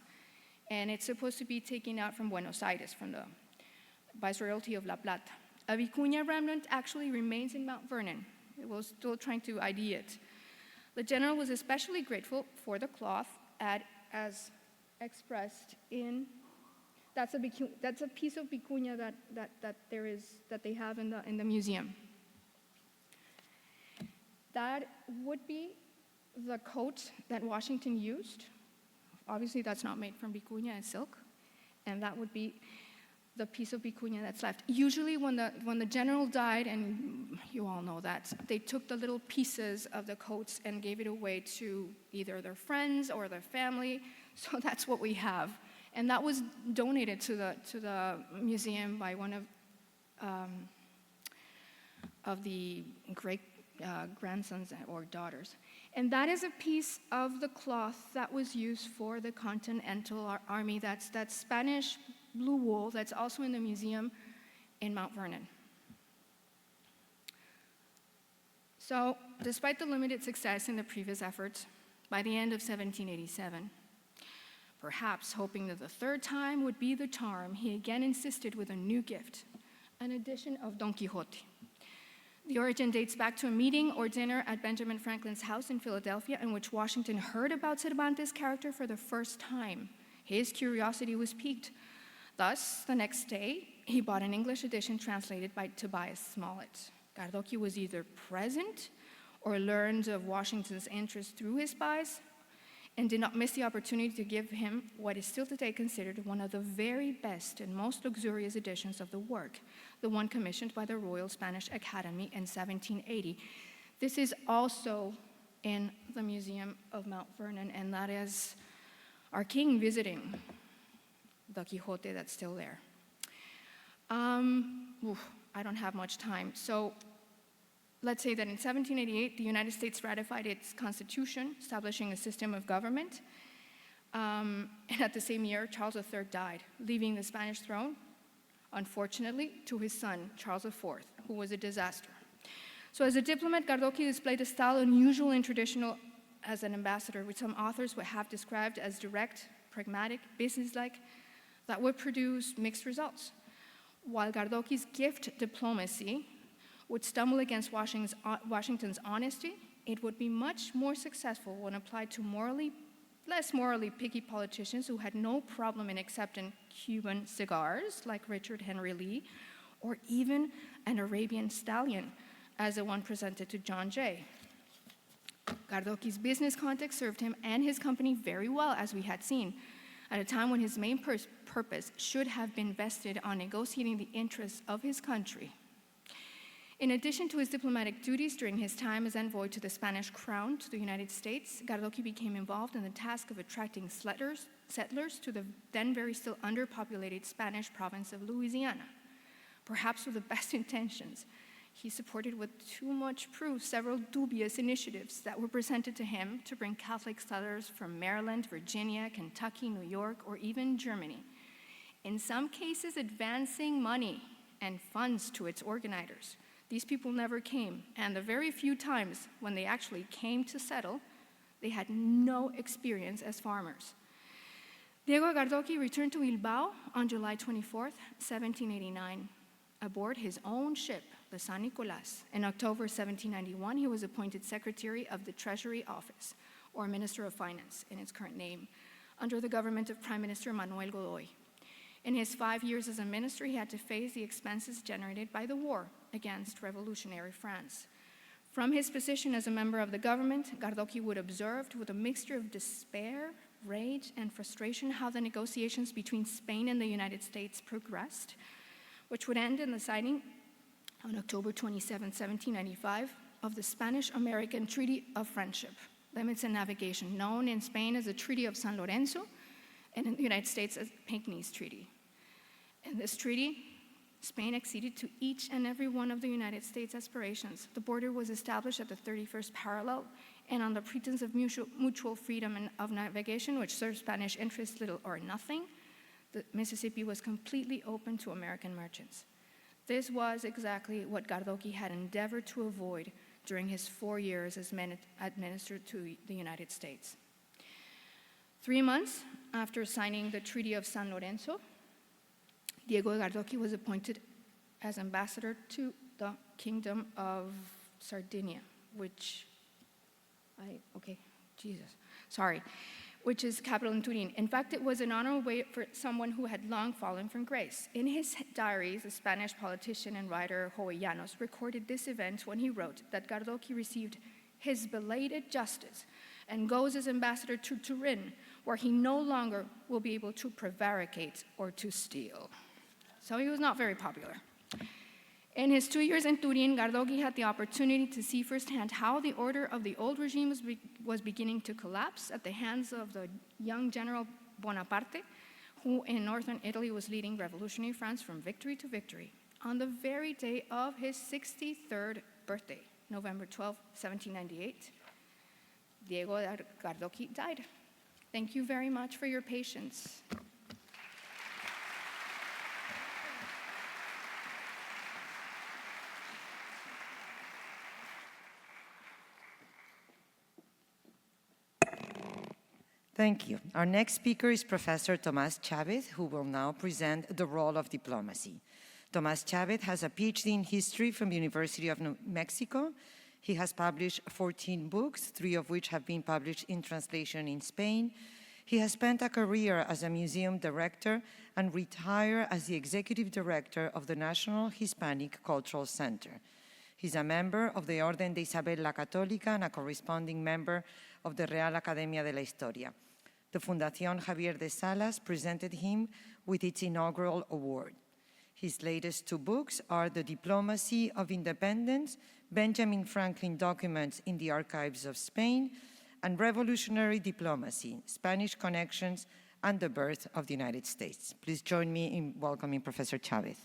and it's supposed to be taken out from Buenos Aires, from the Viceroyalty of La Plata. A vicuña remnant actually remains in Mount Vernon. It was still trying to ID it. The general was especially grateful for the cloth, as expressed in, that's a piece of vicuña that they have in the museum. That would be the coat that Washington used. Obviously, that's not made from vicuña, it's silk, and that would be the piece of vicuña that's left. Usually when the general died, and you all know that, they took the little pieces of the coats and gave it away to either their friends or their family, so that's what we have. And that was donated to the museum by one of the great grandsons or daughters. And that is a piece of the cloth that was used for the Continental Army. That's that Spanish blue wool that's also in the museum in Mount Vernon. So, despite the limited success in the previous efforts, by the end of 1787, perhaps hoping that the third time would be the charm, he again insisted with a new gift, an edition of Don Quixote. The origin dates back to a meeting or dinner at Benjamin Franklin's house in Philadelphia, in which Washington heard about Cervantes' character for the first time. His curiosity was piqued. Thus, the next day, he bought an English edition translated by Tobias Smollett. Gardoqui was either present or learned of Washington's interest through his spies, and did not miss the opportunity to give him what is still today considered one of the very best and most luxurious editions of the work, the one commissioned by the Royal Spanish Academy in 1780. This is also in the Museum of Mount Vernon, and that is our king visiting the Quixote that's still there. I don't have much time, so let's say that in 1788, the United States ratified its constitution, establishing a system of government. And at the same year, Charles III died, leaving the Spanish throne, unfortunately, to his son, Charles IV, who was a disaster. So as a diplomat, Gardoqui displayed a style unusual and traditional as an ambassador, which some authors would have described as direct, pragmatic, businesslike, that would produce mixed results. While Gardoqui's gift diplomacy would stumble against Washington's honesty, it would be much more successful when applied to less morally picky politicians who had no problem in accepting Cuban cigars, like Richard Henry Lee, or even an Arabian stallion, as the one presented to John Jay. Gardoqui's business context served him and his company very well, as we had seen, at a time when his main purpose should have been vested on negotiating the interests of his country. In addition to his diplomatic duties during his time as envoy to the Spanish crown to the United States, Gardoqui became involved in the task of attracting settlers to the then very still underpopulated Spanish province of Louisiana. Perhaps with the best intentions, he supported with too much proof several dubious initiatives that were presented to him to bring Catholic settlers from Maryland, Virginia, Kentucky, New York, or even Germany, in some cases advancing money and funds to its organizers. These people never came, and the very few times when they actually came to settle, they had no experience as farmers. Diego Gardoqui returned to Bilbao on July 24, 1789, aboard his own ship, the San Nicolas. In October 1791, he was appointed Secretary of the Treasury Office, or Minister of Finance in its current name, under the government of Prime Minister Manuel Godoy. In his 5 years as a minister, he had to face the expenses generated by the war against revolutionary France. From his position as a member of the government, Gardoqui would observe with a mixture of despair, rage, and frustration how the negotiations between Spain and the United States progressed, which would end in the signing on October 27, 1795, of the Spanish-American Treaty of Friendship, Limits and Navigation, known in Spain as the Treaty of San Lorenzo and in the United States as Pinckney's Treaty. In this treaty, Spain acceded to each and every one of the United States' aspirations. The border was established at the 31st parallel, and on the pretense of mutual freedom of navigation, which served Spanish interests little or nothing, the Mississippi was completely open to American merchants. This was exactly what Gardoqui had endeavored to avoid during his 4 years as administrator to the United States. 3 months after signing the Treaty of San Lorenzo, Diego Gardoqui was appointed as ambassador to the Kingdom of Sardinia, which is capital in Turin. In fact, it was an honorable way for someone who had long fallen from grace. In his diaries, the Spanish politician and writer Jovellanos recorded this event when he wrote that Gardoqui received his belated justice and goes as ambassador to Turin, where he no longer will be able to prevaricate or to steal. So he was not very popular. In his 2 years in Turin, Gardoqui had the opportunity to see firsthand how the order of the old regime was beginning to collapse at the hands of the young General Bonaparte, who in northern Italy was leading revolutionary France from victory to victory. On the very day of his 63rd birthday, November 12, 1798, Diego Gardoqui died. Thank you very much for your patience. Thank you. Our next speaker is Professor Tomás Chávez, who will now present the role of diplomacy. Tomás Chávez has a PhD in history from the University of New Mexico. He has published 14 books, 3 of which have been published in translation in Spain. He has spent a career as a museum director and retired as the executive director of the National Hispanic Cultural Center. He's a member of the Orden de Isabel la Católica and a corresponding member of the Real Academia de la Historia. The Fundación Javier de Salas presented him with its inaugural award. His latest 2 books are The Diplomacy of Independence, Benjamin Franklin Documents in the Archives of Spain, and Revolutionary Diplomacy, Spanish Connections and the Birth of the United States. Please join me in welcoming Professor Chávez.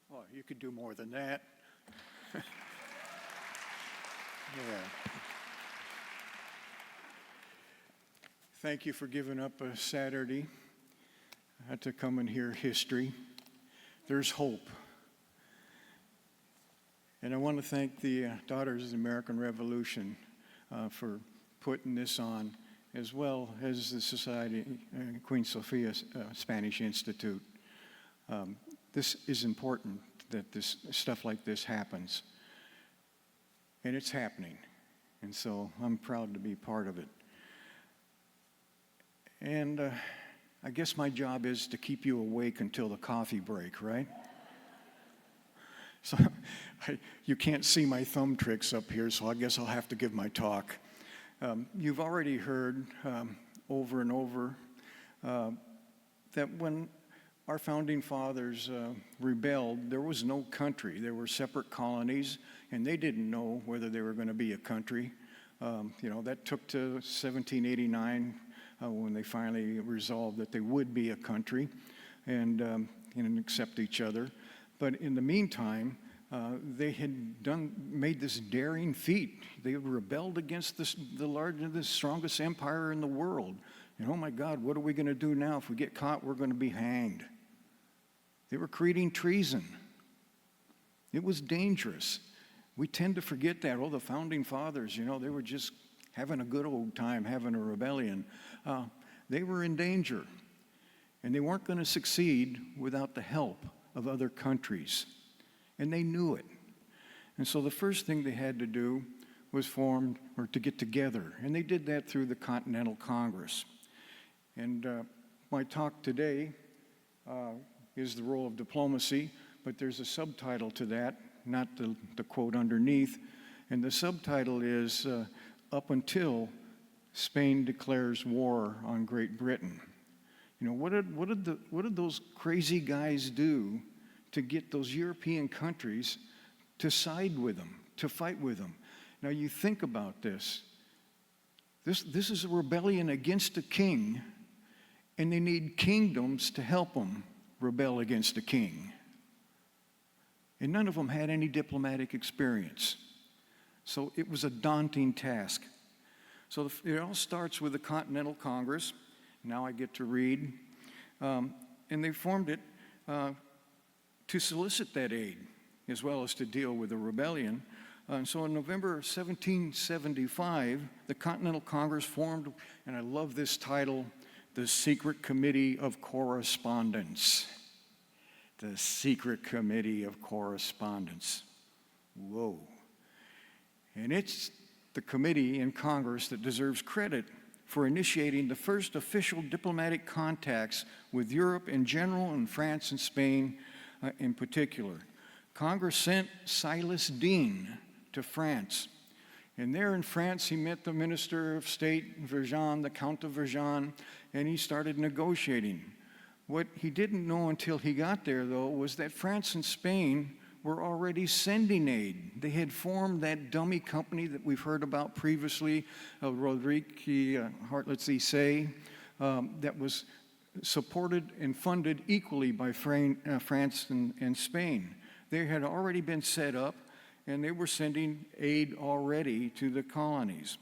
Well, you could do more than that. Yeah. Thank you for giving up a Saturday to come and hear history. There's hope. And I want to thank the Daughters of the American Revolution for putting this on, as well as the Society, Queen Sofia Spanish Institute. This is important that this stuff like this happens. And it's happening. And so I'm proud to be part of it. And I guess my job is to keep you awake until the coffee break, right? So you can't see my thumb tricks up here, so I guess I'll have to give my talk. You've already heard over and over that when our founding fathers rebelled, there was no country. There were separate colonies, and they didn't know whether they were going to be a country. That took to 1789 when they finally resolved that they would be a country and accept each other. But in the meantime, they had made this daring feat. They rebelled against the strongest empire in the world. And oh my God, what are we going to do now? If we get caught, we're going to be hanged. They were creating treason. It was dangerous. We tend to forget that. Oh, the founding fathers, they were just having a good old time, having a rebellion. They were in danger. And they weren't going to succeed without the help of other countries. And they knew it. And so the first thing they had to do was to get together. And they did that through the Continental Congress. And my talk today is the role of diplomacy, but there's a subtitle to that, not the quote underneath. And the subtitle is Up Until Spain Declares War on Great Britain. What did those crazy guys do to get those European countries to side with them, to fight with them? Now you think about this. This is a rebellion against a king, and they need kingdoms to help them rebel against a king. And none of them had any diplomatic experience. So it was a daunting task. So it all starts with the Continental Congress. Now I get to read. And they formed it to solicit that aid, as well as to deal with the rebellion. And so in November 1775, the Continental Congress formed, and I love this title, the Secret Committee of Correspondence. The Secret Committee of Correspondence. Whoa. And it's the committee in Congress that deserves credit for initiating the first official diplomatic contacts with Europe in general and France and Spain in particular. Congress sent Silas Deane to France. And there in France, he met the Minister of State, Vergennes, the Count of Vergennes, and he started negotiating. What he didn't know until he got there, though, was that France and Spain were already sending aid. They had formed that dummy company that we've heard about previously, Roderick Hartley-Say, that was supported and funded equally by France and Spain. They had already been set up, and they were sending aid already to the colonies.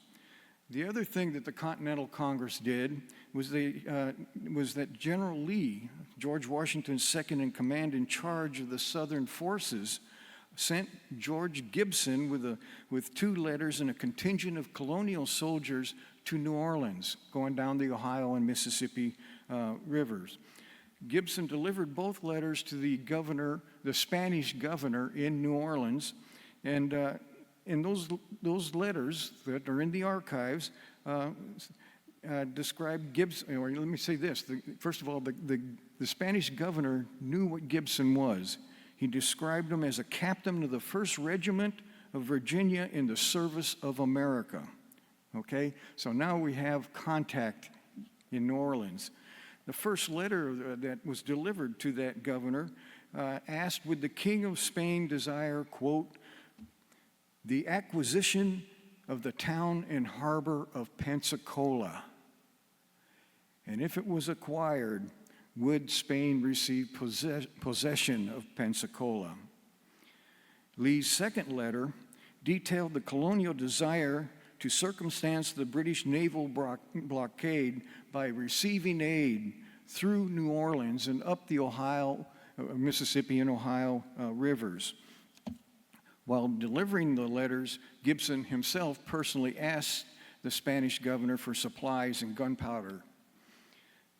The other thing that the Continental Congress did was that General Lee, George Washington's second in command in charge of the Southern forces, sent George Gibson with 2 letters and a contingent of colonial soldiers to New Orleans, going down the Ohio and Mississippi rivers. Gibson delivered both letters to the Spanish governor in New Orleans, and in those letters that are in the archives describe Gibson, or let me say this. First of all, the Spanish governor knew what Gibson was. He described him as a captain of the 1st Regiment of Virginia in the service of America. Okay? So now we have contact in New Orleans. The first letter that was delivered to that governor asked, would the King of Spain desire, quote, the acquisition of the town and harbor of Pensacola? And if it was acquired, would Spain receive possession of Pensacola? Lee's second letter detailed the colonial desire to circumstance the British naval blockade by receiving aid through New Orleans and up the Mississippi and Ohio rivers. While delivering the letters, Gibson himself personally asked the Spanish governor for supplies and gunpowder.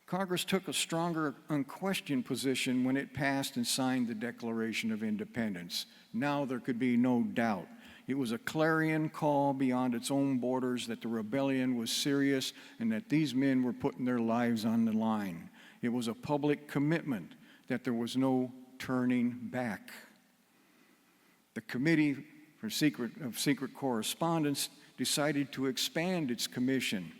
Congress took a stronger, unquestioned position when it passed and signed the Declaration of Independence. Now there could be no doubt. It was a clarion call beyond its own borders that the rebellion was serious and that these men were putting their lives on the line. It was a public commitment that there was no turning back. The Committee of Secret Correspondence decided to expand its commission.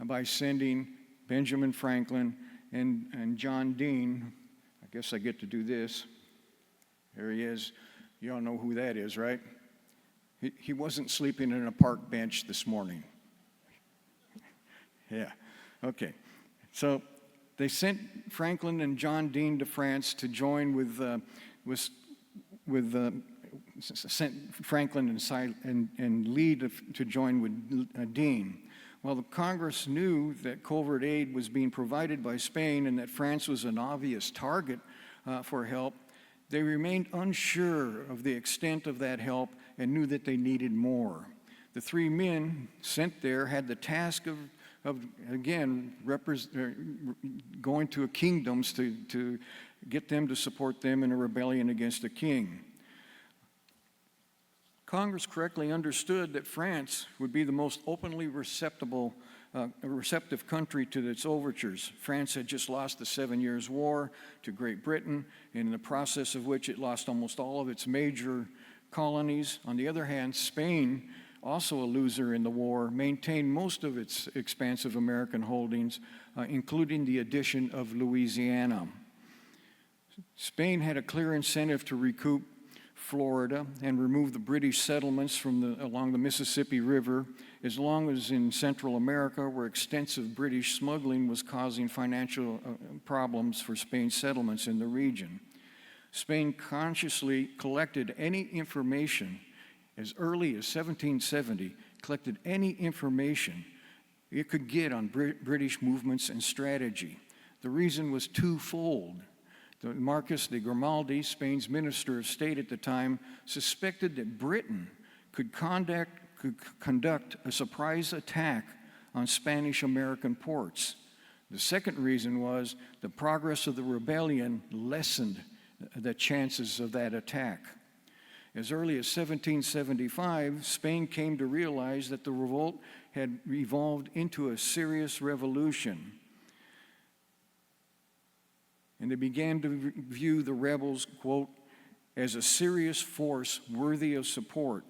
by sending Benjamin Franklin and John Dean. I guess I get to do this. There he is. You all know who that is, right? He wasn't sleeping in a park bench this morning. Yeah, okay. So they sent Franklin and John Dean to France to join sent Franklin and Lee to join with Dean. Well, the Congress knew that covert aid was being provided by Spain and that France was an obvious target for help. They remained unsure of the extent of that help and knew that they needed more. The three men sent there had the task of again, going to kingdoms to get them to support them in a rebellion against the king. Congress correctly understood that France would be the most openly receptive country to its overtures. France had just lost the 7 Years' War to Great Britain, in the process of which it lost almost all of its major colonies. On the other hand, Spain, also a loser in the war, maintained most of its expansive American holdings, including the addition of Louisiana. Spain had a clear incentive to recoup Florida and remove the British settlements along the Mississippi River, as long as in Central America, where extensive British smuggling was causing financial problems for Spain's settlements in the region. Spain consciously collected any information as early as 1770, collected any information it could get on British movements and strategy. The reason was twofold. Marquis de Grimaldi, Spain's Minister of State at the time, suspected that Britain could conduct a surprise attack on Spanish-American ports. The second reason was the progress of the rebellion lessened the chances of that attack. As early as 1775, Spain came to realize that the revolt had evolved into a serious revolution. And they began to view the rebels, quote, as a serious force worthy of support.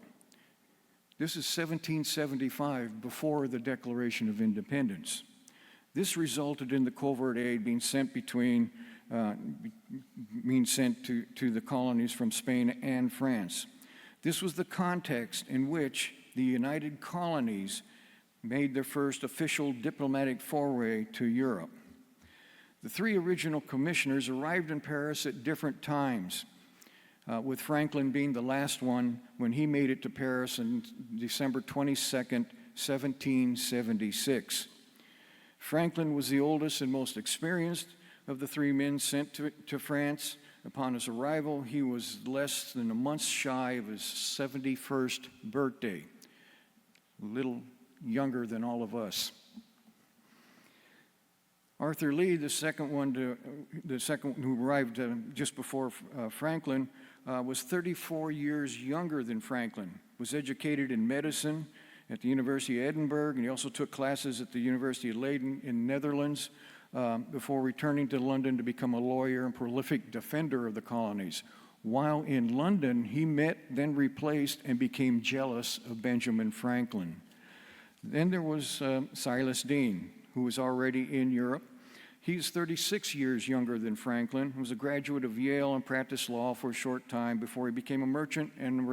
This is 1775, before the Declaration of Independence. This resulted in the covert aid being sent to the colonies from Spain and France. This was the context in which the United Colonies made their first official diplomatic foray to Europe. The three original commissioners arrived in Paris at different times, with Franklin being the last one when he made it to Paris on December 22nd, 1776. Franklin was the oldest and most experienced of the three men sent to France. Upon his arrival, he was less than a month shy of his 71st birthday, a little younger than all of us. Arthur Lee, the second one who arrived just before Franklin, was 34 years younger than Franklin, was educated in medicine at the University of Edinburgh, and he also took classes at the University of Leiden in Netherlands before returning to London to become a lawyer and prolific defender of the colonies. While in London, he met, then replaced, and became jealous of Benjamin Franklin. Then there was Silas Deane, who was already in Europe. He's 36 years younger than Franklin, was a graduate of Yale and practiced law for a short time before he became a merchant and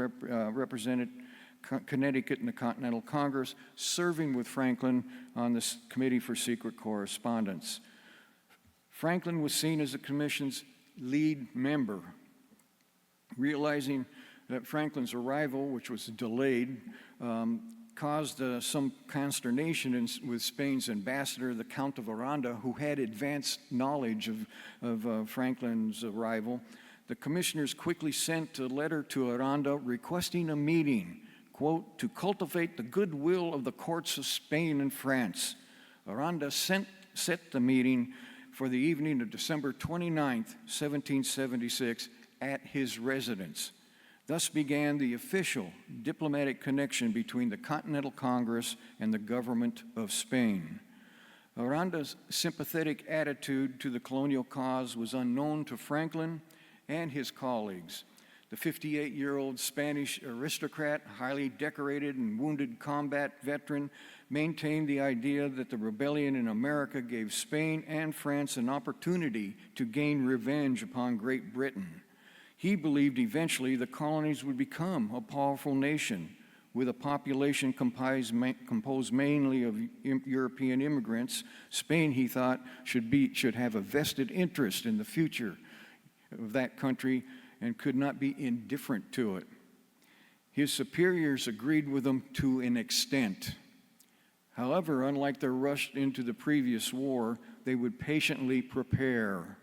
represented Connecticut in the Continental Congress, serving with Franklin on the Committee for Secret Correspondence. Franklin was seen as the Commission's lead member. Realizing that Franklin's arrival, which was delayed, caused some consternation with Spain's ambassador, the Count of Aranda, who had advanced knowledge of Franklin's arrival. The commissioners quickly sent a letter to Aranda requesting a meeting, quote, to cultivate the goodwill of the courts of Spain and France. Aranda set the meeting for the evening of December 29th, 1776, at his residence. Thus began the official diplomatic connection between the Continental Congress and the government of Spain. Aranda's sympathetic attitude to the colonial cause was unknown to Franklin and his colleagues. The 58-year-old Spanish aristocrat, highly decorated and wounded combat veteran, maintained the idea that the rebellion in America gave Spain and France an opportunity to gain revenge upon Great Britain. He believed eventually the colonies would become a powerful nation with a population composed mainly of European immigrants. Spain, he thought, should have a vested interest in the future of that country and could not be indifferent to it. His superiors agreed with him to an extent. However, unlike the rush into the previous war, they would patiently prepare.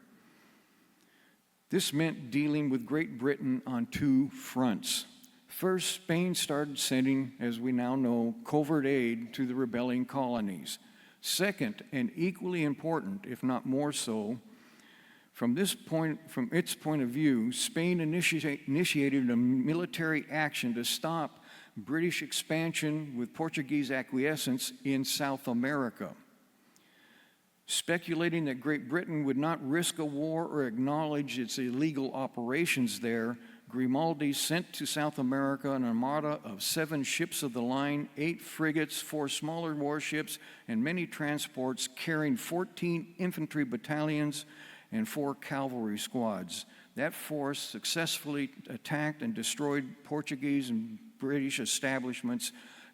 This meant dealing with Great Britain on two fronts. First, Spain started sending, as we now know, covert aid to the rebelling colonies. Second, and equally important, if not more so, from its point of view, Spain initiated a military action to stop British expansion with Portuguese acquiescence in South America. Speculating that Great Britain would not risk a war or acknowledge its illegal operations there, Grimaldi sent to South America an armada of 7 ships of the line, 8 frigates, 4 smaller warships, and many transports carrying 14 infantry battalions and 4 cavalry squads. That force successfully attacked and destroyed Portuguese and British establishments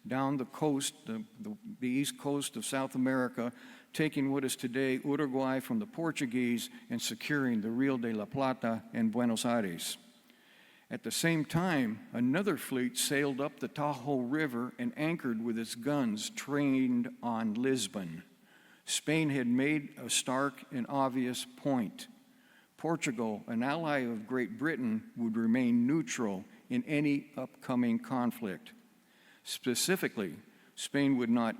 down the coast, the east coast of South America, taking what is today Uruguay from the Portuguese and securing the Rio de la Plata and Buenos Aires. At the same time, another fleet sailed up the Tahoe River and anchored with its guns trained on Lisbon. Spain had made a stark and obvious point. Portugal, an ally of Great Britain, would remain neutral in any upcoming conflict. Specifically, Spain would not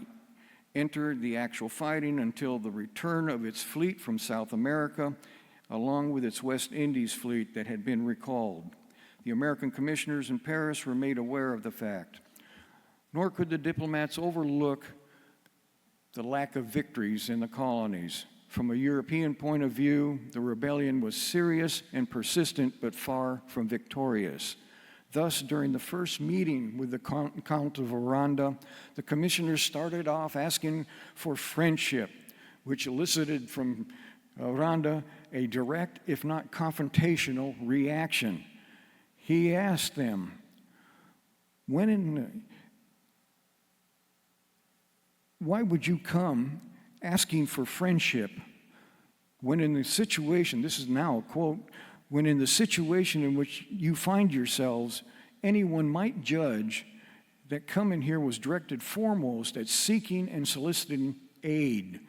enter the actual fighting until the return of its fleet from South America, along with its West Indies fleet that had been recalled. The American commissioners in Paris were made aware of the fact. Nor could the diplomats overlook the lack of victories in the colonies. From a European point of view, the rebellion was serious and persistent, but far from victorious. Thus, during the first meeting with the Count of Aranda, the commissioners started off asking for friendship, which elicited from Aranda a direct, if not confrontational, reaction. He asked them, why would you come asking for friendship when in the situation, this is now a quote, when in the situation in which you find yourselves, anyone might judge that coming here was directed foremost at seeking and soliciting aid,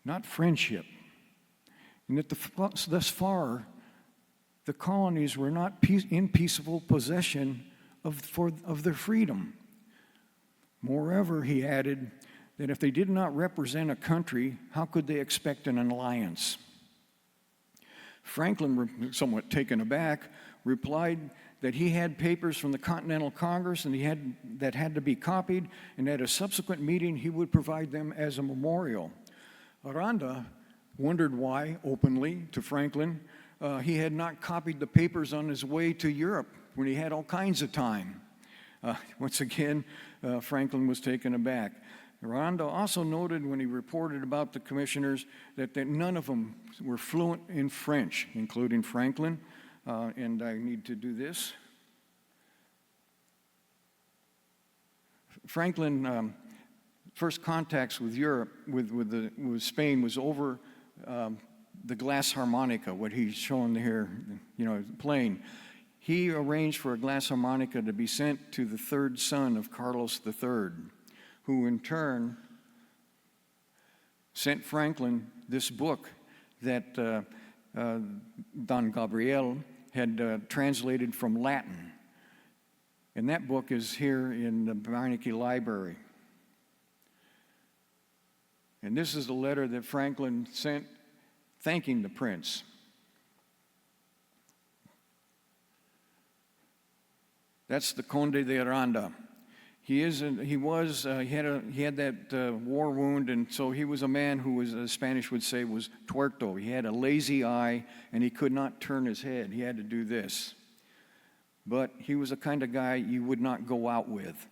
not friendship. And that thus far, the colonies were not in peaceable possession of their freedom. Moreover, he added that if they did not represent a country, how could they expect an alliance? Franklin, somewhat taken aback, replied that he had papers from the Continental Congress and that had to be copied, and at a subsequent meeting he would provide them as a memorial. Aranda wondered why, openly, to Franklin, he had not copied the papers on his way to Europe when he had all kinds of time. Once again, Franklin was taken aback. Aranda also noted when he reported about the commissioners that none of them were fluent in French, including Franklin. And I need to do this. Franklin, first contacts with Europe, with Spain, was over the glass harmonica, what he's shown here, playing. He arranged for a glass harmonica to be sent to the third son of Carlos III, who in turn sent Franklin this book that Don Gabriel had translated from Latin. And that book is here in the Beinecke Library. And this is the letter that Franklin sent thanking the prince. That's the Conde de Aranda. He had that war wound, and so he was a man who was, the Spanish would say, was tuerto. He had a lazy eye, and he could not turn his head. He had to do this. But he was the kind of guy you would not go out with.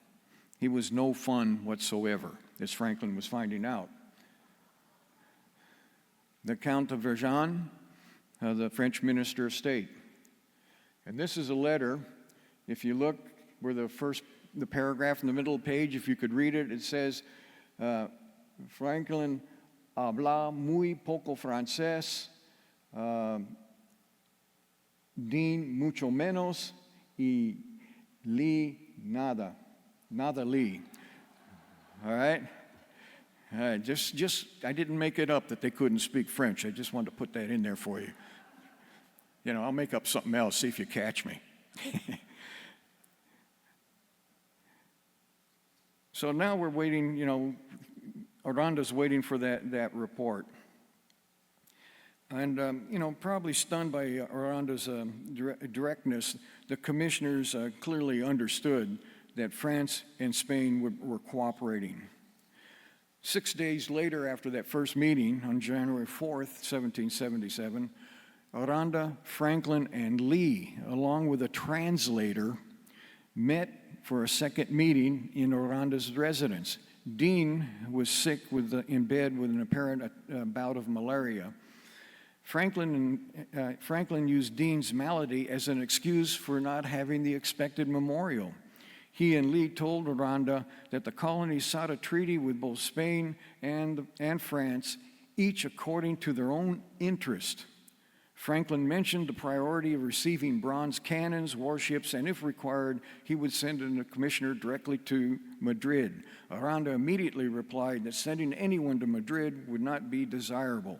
He was no fun whatsoever, as Franklin was finding out. The Count of Vergennes, the French Minister of State. And this is a letter. If you look where the paragraph in the middle of the page, if you could read it, it says, Franklin habla muy poco francés, Dean mucho menos, y Lee nada. Nada Lee. All right? I didn't make it up that they couldn't speak French. I just wanted to put that in there for you. You know, I'll make up something else, see if you catch me. So now we're waiting, you know, Aranda's waiting for that report. And, you know, probably stunned by Aranda's directness, the commissioners clearly understood that France and Spain were cooperating. 6 days later, after that first meeting on January 4th, 1777, Aranda, Franklin, and Lee, along with a translator, met for a second meeting in Aranda's residence. Dean was sick in bed with an apparent bout of malaria. Franklin used Dean's malady as an excuse for not having the expected memorial. He and Lee told Aranda that the colonies sought a treaty with both Spain and France, each according to their own interest. Franklin mentioned the priority of receiving bronze cannons, warships, and if required, he would send a commissioner directly to Madrid. Aranda immediately replied that sending anyone to Madrid would not be desirable.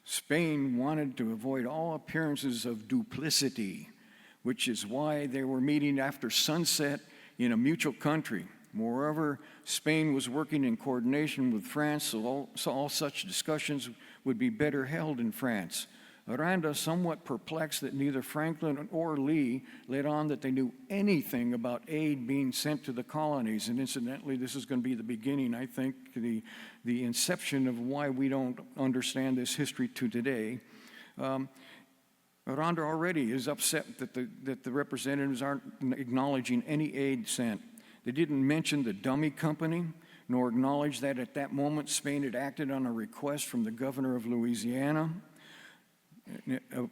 Spain wanted to avoid all appearances of duplicity, which is why they were meeting after sunset in a mutual country. Moreover, Spain was working in coordination with France, so all such discussions would be better held in France. Aranda, somewhat perplexed that neither Franklin or Lee let on that they knew anything about aid being sent to the colonies. And incidentally, this is going to be the beginning, I think, the inception of why we don't understand this history to today. Aranda already is upset that the representatives aren't acknowledging any aid sent. They didn't mention the dummy company, nor acknowledge that at that moment Spain had acted on a request from the governor of Louisiana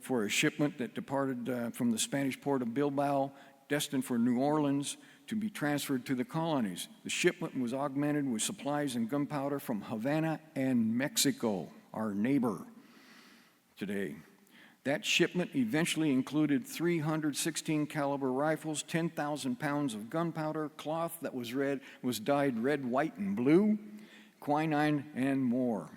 for a shipment that departed from the Spanish port of Bilbao, destined for New Orleans, to be transferred to the colonies. The shipment was augmented with supplies and gunpowder from Havana and Mexico, our neighbor today. That shipment eventually included 316 caliber rifles, 10,000 pounds of gunpowder, cloth that was dyed red, white, and blue, quinine, and more.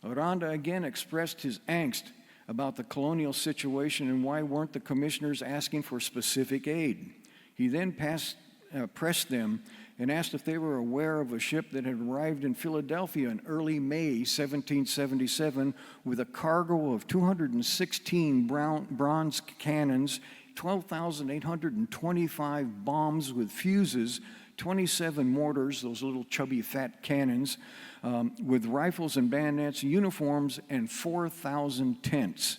Aranda again expressed his angst about the colonial situation and why weren't the commissioners asking for specific aid. He then pressed them and asked if they were aware of a ship that had arrived in Philadelphia in early May 1777 with a cargo of 216 bronze cannons, 12,825 bombs with fuses, 27 mortars, those little chubby fat cannons, with rifles and bayonets, uniforms, and 4,000 tents.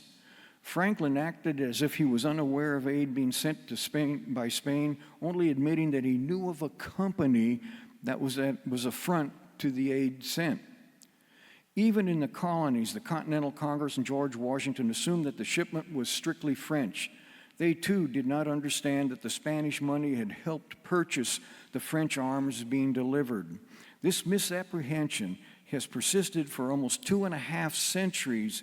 Franklin acted as if he was unaware of aid being sent to Spain by Spain, only admitting that he knew of a company that was a front to the aid sent. Even in the colonies, the Continental Congress and George Washington assumed that the shipment was strictly French. They too did not understand that the Spanish money had helped purchase the French arms being delivered. This misapprehension has persisted for almost 2.5 centuries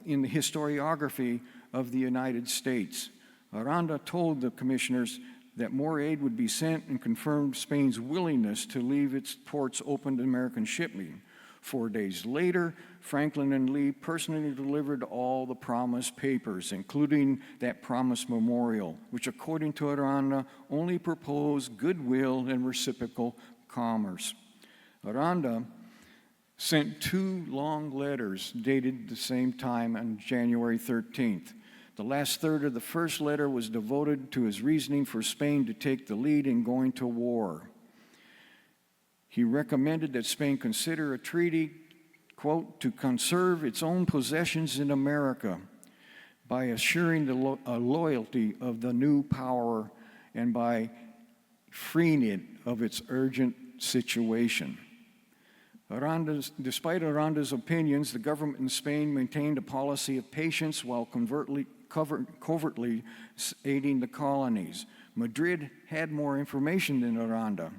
in the historiography of the United States. Aranda told the commissioners that more aid would be sent and confirmed Spain's willingness to leave its ports open to American shipping. 4 days later, Franklin and Lee personally delivered all the promised papers, including that promised memorial, which according to Aranda only proposed goodwill and reciprocal commerce. Aranda sent 2 long letters dated the same time on January 13th. The last third of the first letter was devoted to his reasoning for Spain to take the lead in going to war. He recommended that Spain consider a treaty, quote, to conserve its own possessions in America by assuring the loyalty of the new power and by freeing it of its urgent situation. Despite Aranda's opinions, the government in Spain maintained a policy of patience while covertly aiding the colonies. Madrid had more information than Aranda.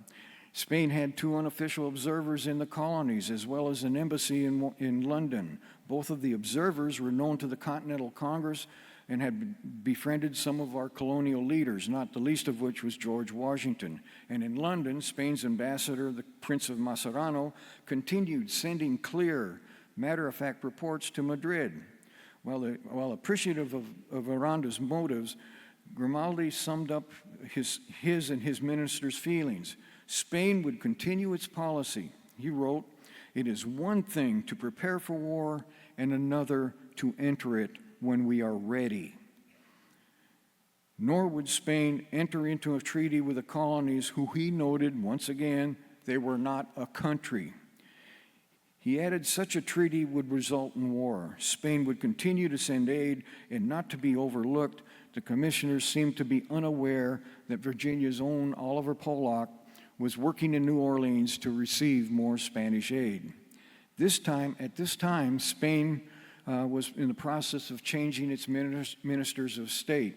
Spain had 2 unofficial observers in the colonies, as well as an embassy in London. Both of the observers were known to the Continental Congress and had befriended some of our colonial leaders, not the least of which was George Washington. And in London, Spain's ambassador, the Prince of Macerano, continued sending clear, matter-of-fact reports to Madrid. While appreciative of Aranda's motives, Grimaldi summed up his and his ministers' feelings. Spain would continue its policy. He wrote, "It is one thing to prepare for war and another to enter it when we are ready." Nor would Spain enter into a treaty with the colonies who he noted, once again, they were not a country. He added such a treaty would result in war. Spain would continue to send aid and not to be overlooked. The commissioners seemed to be unaware that Virginia's own Oliver Pollock was working in New Orleans to receive more Spanish aid. At this time, Spain was in the process of changing its ministers of state.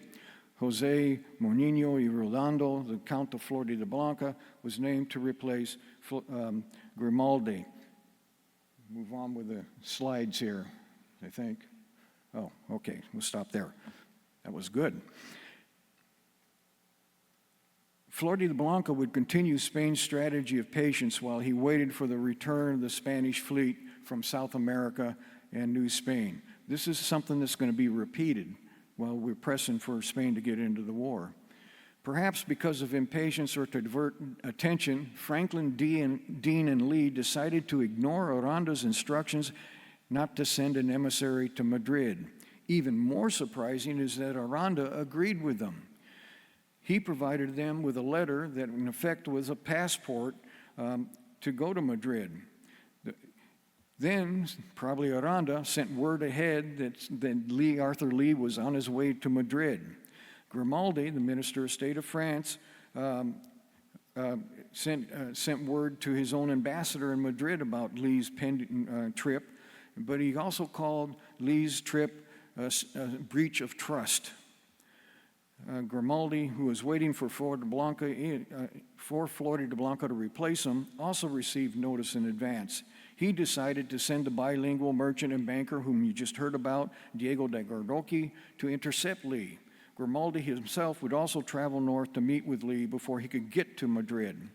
Jose Moninho y Rolando, the Count of Floridablanca, was named to replace Grimaldi. Move on with the slides here, I think. Oh, okay, we'll stop there. That was good. Floridablanca would continue Spain's strategy of patience while he waited for the return of the Spanish fleet from South America and New Spain. This is something that's going to be repeated while we're pressing for Spain to get into the war. Perhaps because of impatience or to divert attention, Franklin, Dean, and Lee decided to ignore Aranda's instructions not to send an emissary to Madrid. Even more surprising is that Aranda agreed with them. He provided them with a letter that in effect was a passport to go to Madrid. Then, probably Aranda sent word ahead that Arthur Lee was on his way to Madrid. Grimaldi, the Minister of State of France, sent word to his own ambassador in Madrid about Lee's pending trip, but he also called Lee's trip a breach of trust. Grimaldi, who was waiting for Floridablanca to replace him, also received notice in advance. He decided to send the bilingual merchant and banker whom you just heard about, Diego de Gardoqui, to intercept Lee. Grimaldi himself would also travel north to meet with Lee before he could get to Madrid.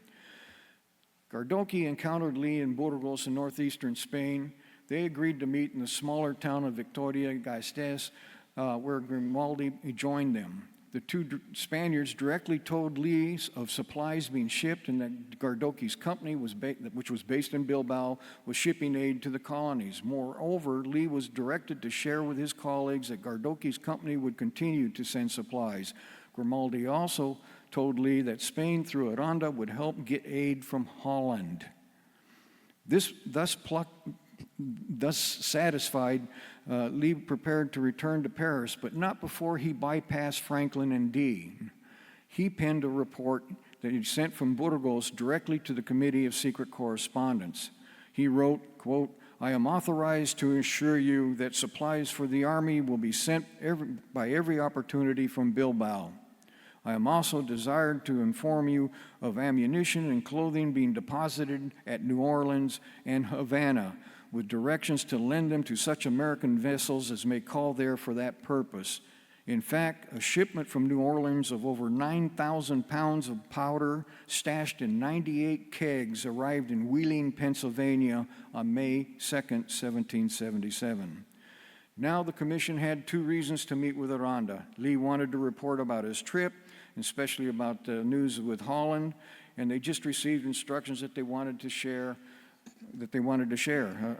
Gardoqui encountered Lee in Burgos in northeastern Spain. They agreed to meet in the smaller town of Vitoria-Gasteiz, where Grimaldi joined them. The 2 Spaniards directly told Lee of supplies being shipped and that Gardoqui's company, which was based in Bilbao, was shipping aid to the colonies. Moreover, Lee was directed to share with his colleagues that Gardoqui's company would continue to send supplies. Grimaldi also told Lee that Spain, through Aranda, would help get aid from Holland. Thus satisfied, Lee prepared to return to Paris, but not before he bypassed Franklin and Dean. He penned a report that he sent from Burgos directly to the Committee of Secret Correspondence. He wrote, quote, "I am authorized to assure you that supplies for the army will be sent by every opportunity from Bilbao. I am also desired to inform you of ammunition and clothing being deposited at New Orleans and Havana, with directions to lend them to such American vessels as may call there for that purpose. In fact, a shipment from New Orleans of over 9,000 pounds of powder stashed in 98 kegs arrived in Wheeling, Pennsylvania on May 2nd, 1777. Now the commission had 2 reasons to meet with Aranda. Lee wanted to report about his trip, especially about the news with Holland, and they just received instructions that they wanted to share.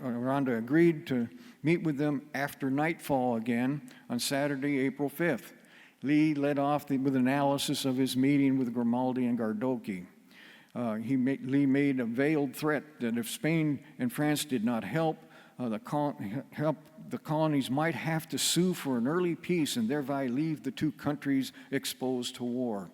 Aranda agreed to meet with them after nightfall again on Saturday, April 5th. Lee led off with analysis of his meeting with Grimaldi and Gardoqui. Lee made a veiled threat that if Spain and France did not help, the colonies might have to sue for an early peace and thereby leave the two countries exposed to war.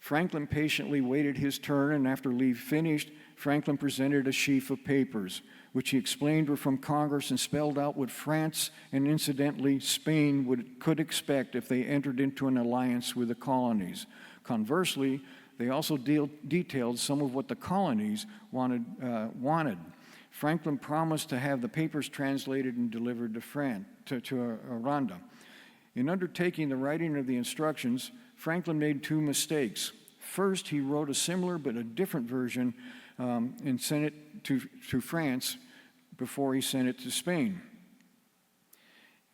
Franklin patiently waited his turn, and after Lee finished, Franklin presented a sheaf of papers, which he explained were from Congress and spelled out what France and incidentally Spain could expect if they entered into an alliance with the colonies. Conversely, they also detailed some of what the colonies wanted. Franklin promised to have the papers translated and delivered to Aranda. In undertaking the writing of the instructions, Franklin made two mistakes. First, he wrote a similar but a different version and sent it to France before he sent it to Spain.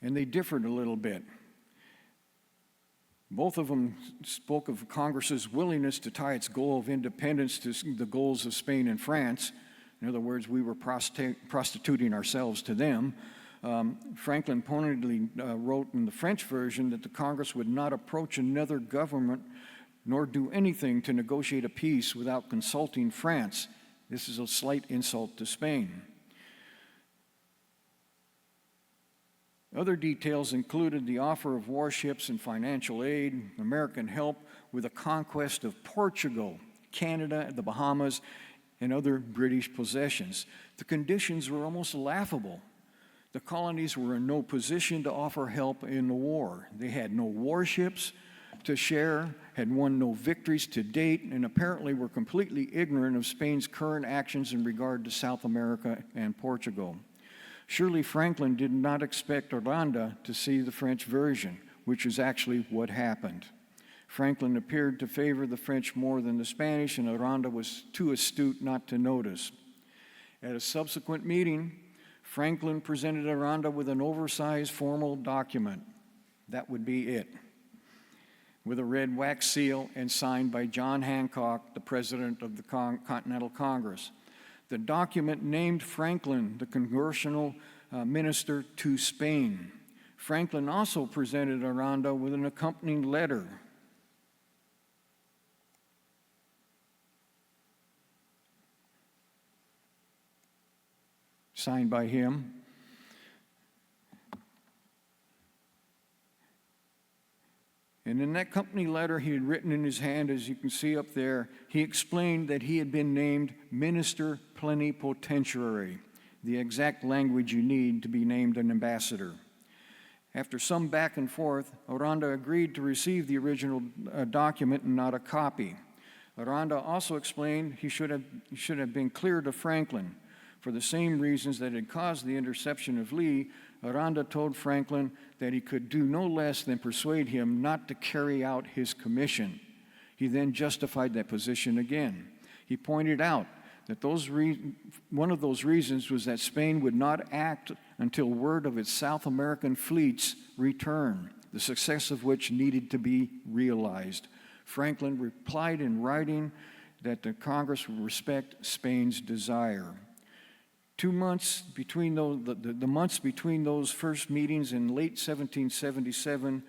And they differed a little bit. Both of them spoke of Congress's willingness to tie its goal of independence to the goals of Spain and France. In other words, we were prostituting ourselves to them. Franklin pointedly wrote in the French version that the Congress would not approach another government nor do anything to negotiate a peace without consulting France. This is a slight insult to Spain. Other details included the offer of warships and financial aid, American help with the conquest of Portugal, Canada, the Bahamas, and other British possessions. The conditions were almost laughable. The colonies were in no position to offer help in the war. They had no warships to share, had won no victories to date, and apparently were completely ignorant of Spain's current actions in regard to South America and Portugal. Surely Franklin did not expect Aranda to see the French version, which is actually what happened. Franklin appeared to favor the French more than the Spanish, and Aranda was too astute not to notice. At a subsequent meeting, Franklin presented Aranda with an oversized formal document. That would be it, with a red wax seal and signed by John Hancock, the president of the Continental Congress. The document named Franklin the congressional minister to Spain. Franklin also presented Aranda with an accompanying letter. Signed by him. And in that company letter he had written in his hand, as you can see up there, he explained that he had been named Minister Plenipotentiary, the exact language you need to be named an ambassador. After some back and forth, Aranda agreed to receive the original document and not a copy. Aranda also explained he should have been clear to Franklin. For the same reasons that had caused the interception of Lee, Aranda told Franklin that he could do no less than persuade him not to carry out his commission. He then justified that position again. He pointed out that one of those reasons was that Spain would not act until word of its South American fleet's return, the success of which needed to be realized. Franklin replied in writing that the Congress would respect Spain's desire. 2 months between the months between those first meetings in late 1777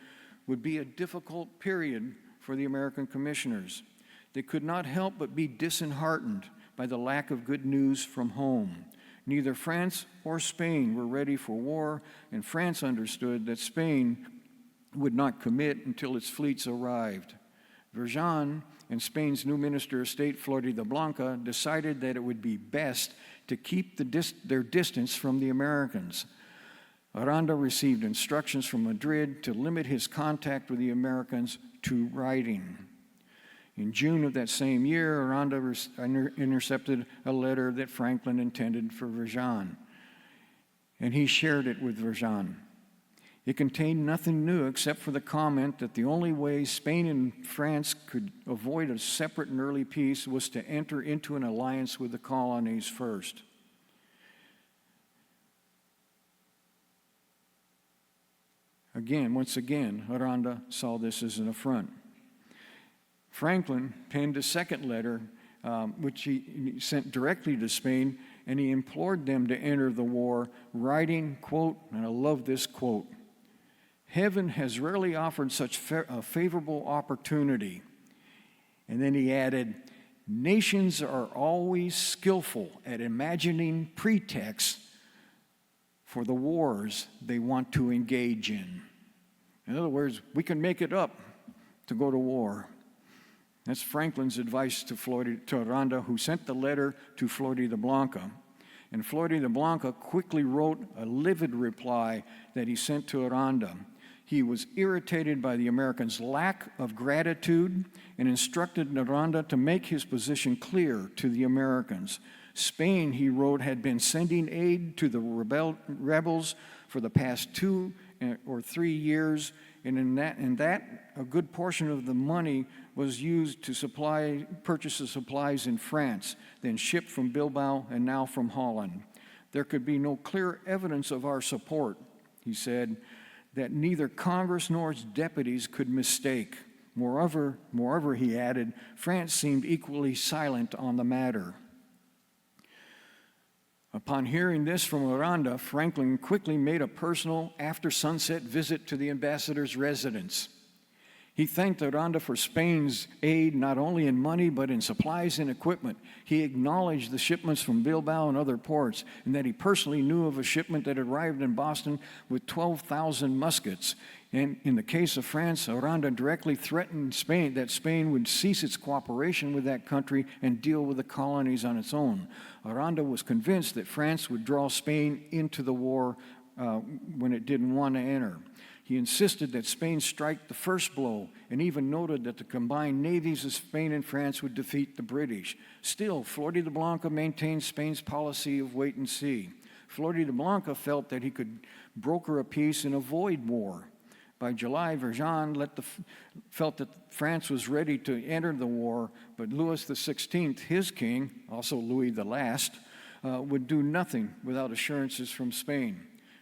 would be a difficult period for the American commissioners. They could not help but be disheartened by the lack of good news from home. Neither France or Spain were ready for war, and France understood that Spain would not commit until its fleets arrived. Verjan and Spain's new Minister of State, Floridablanca, decided that it would be best to keep their distance from the Americans. Aranda received instructions from Madrid to limit his contact with the Americans to writing. In June of that same year, Aranda intercepted a letter that Franklin intended for Verjan, and he shared it with Verjan. It contained nothing new except for the comment that the only way Spain and France could avoid a separate and early peace was to enter into an alliance with the colonies first. Once again, Aranda saw this as an affront. Franklin penned a second letter, which he sent directly to Spain, and he implored them to enter the war, writing, quote, and I love this quote, "Heaven has rarely offered such a favorable opportunity." And then he added, nations are always skillful at imagining pretexts for the wars they want to engage in. In other words, we can make it up to go to war. That's Franklin's advice to Aranda, who sent the letter to Floridablanca. And Floridablanca quickly wrote a livid reply that he sent to Aranda. He was irritated by the Americans' lack of gratitude and instructed Aranda to make his position clear to the Americans. Spain, he wrote, had been sending aid to the rebels for the past 2 or 3 years, and in that, a good portion of the money was used to purchase the supplies in France, then shipped from Bilbao and now from Holland. There could be no clear evidence of our support, he said, that neither Congress nor its deputies could mistake. Moreover, he added, France seemed equally silent on the matter. Upon hearing this from Aranda, Franklin quickly made a personal after-sunset visit to the ambassador's residence. He thanked Aranda for Spain's aid not only in money but in supplies and equipment. He acknowledged the shipments from Bilbao and other ports, and that he personally knew of a shipment that arrived in Boston with 12,000 muskets. And in the case of France, Aranda directly threatened Spain that Spain would cease its cooperation with that country and deal with the colonies on its own. Aranda was convinced that France would draw Spain into the war when it didn't want to enter. He insisted that Spain strike the first blow, and even noted that the combined navies of Spain and France would defeat the British. Still, Floridablanca maintained Spain's policy of wait and see. Floridablanca felt that he could broker a peace and avoid war. By July, Vergennes felt that France was ready to enter the war, but Louis XVI, his king, also Louis the Last, would do nothing without assurances from Spain.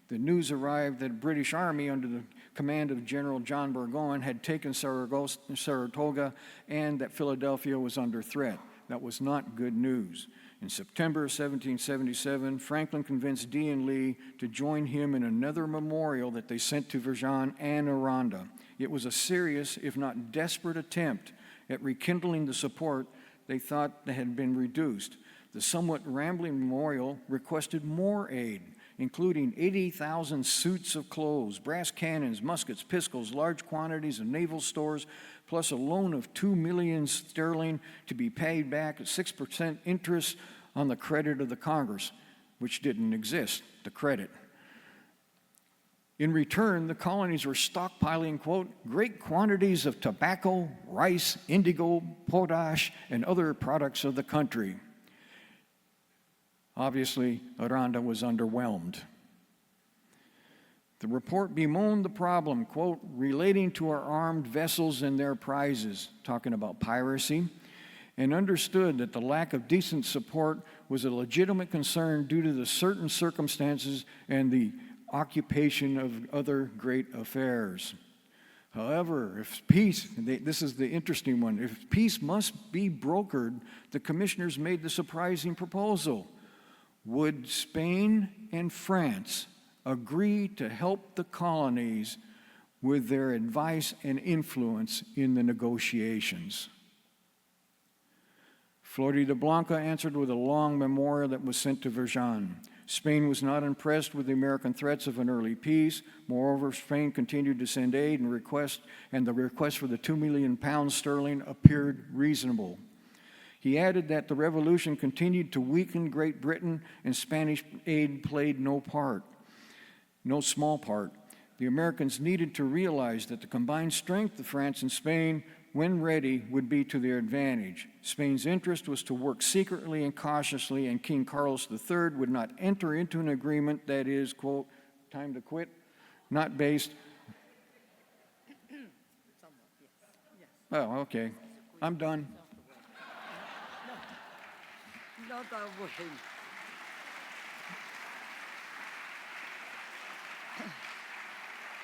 The news arrived that a British army under the command of General John Burgoyne had taken Saratoga and that Philadelphia was under threat. That was not good news. In September 1777, Franklin convinced D and Lee to join him in another memorial that they sent to Vergennes and Aranda. It was a serious, if not desperate, attempt at rekindling the support they thought that had been reduced. The somewhat rambling memorial requested more aid, including 80,000 suits of clothes, brass cannons, muskets, pistols, large quantities of naval stores, plus a loan of 2 million sterling to be paid back at 6% interest on the credit of the Congress, which didn't exist, the credit. In return, the colonies were stockpiling, quote, great quantities of tobacco, rice, indigo, potash, and other products of the country. Obviously, Aranda was underwhelmed. The report bemoaned the problem, quote, relating to our armed vessels and their prizes, talking about piracy, and understood that the lack of decent support was a legitimate concern due to the certain circumstances and the occupation of other great affairs. However, if peace, this is the interesting one, if peace must be brokered, the commissioners made the surprising proposal. Would Spain and France agree to help the colonies with their advice and influence in the negotiations? Floridablanca answered with a long memorial that was sent to Vergennes. Spain was not impressed with the American threats of an early peace. Moreover, Spain continued to send aid and the request for the 2 million pounds sterling appeared reasonable. He added that the revolution continued to weaken Great Britain and Spanish aid played no small part. The Americans needed to realize that the combined strength of France and Spain, when ready, would be to their advantage. Spain's interest was to work secretly and cautiously, and King Carlos III would not enter into an agreement that is, quote, time to quit, not based. Oh, okay. I'm done.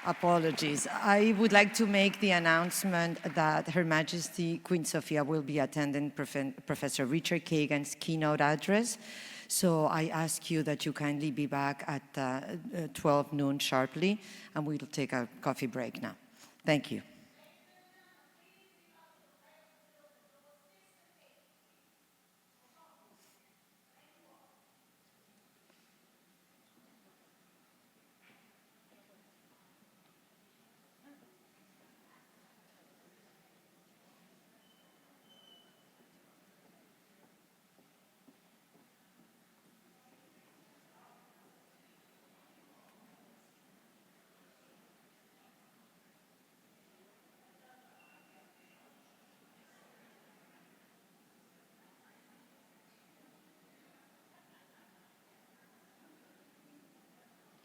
Apologies. I would like to make the announcement that Her Majesty Queen Sophia will be attending Professor Richard Kagan's keynote address. So I ask you that you kindly be back at 12 noon sharply, and we'll take a coffee break now. Thank you.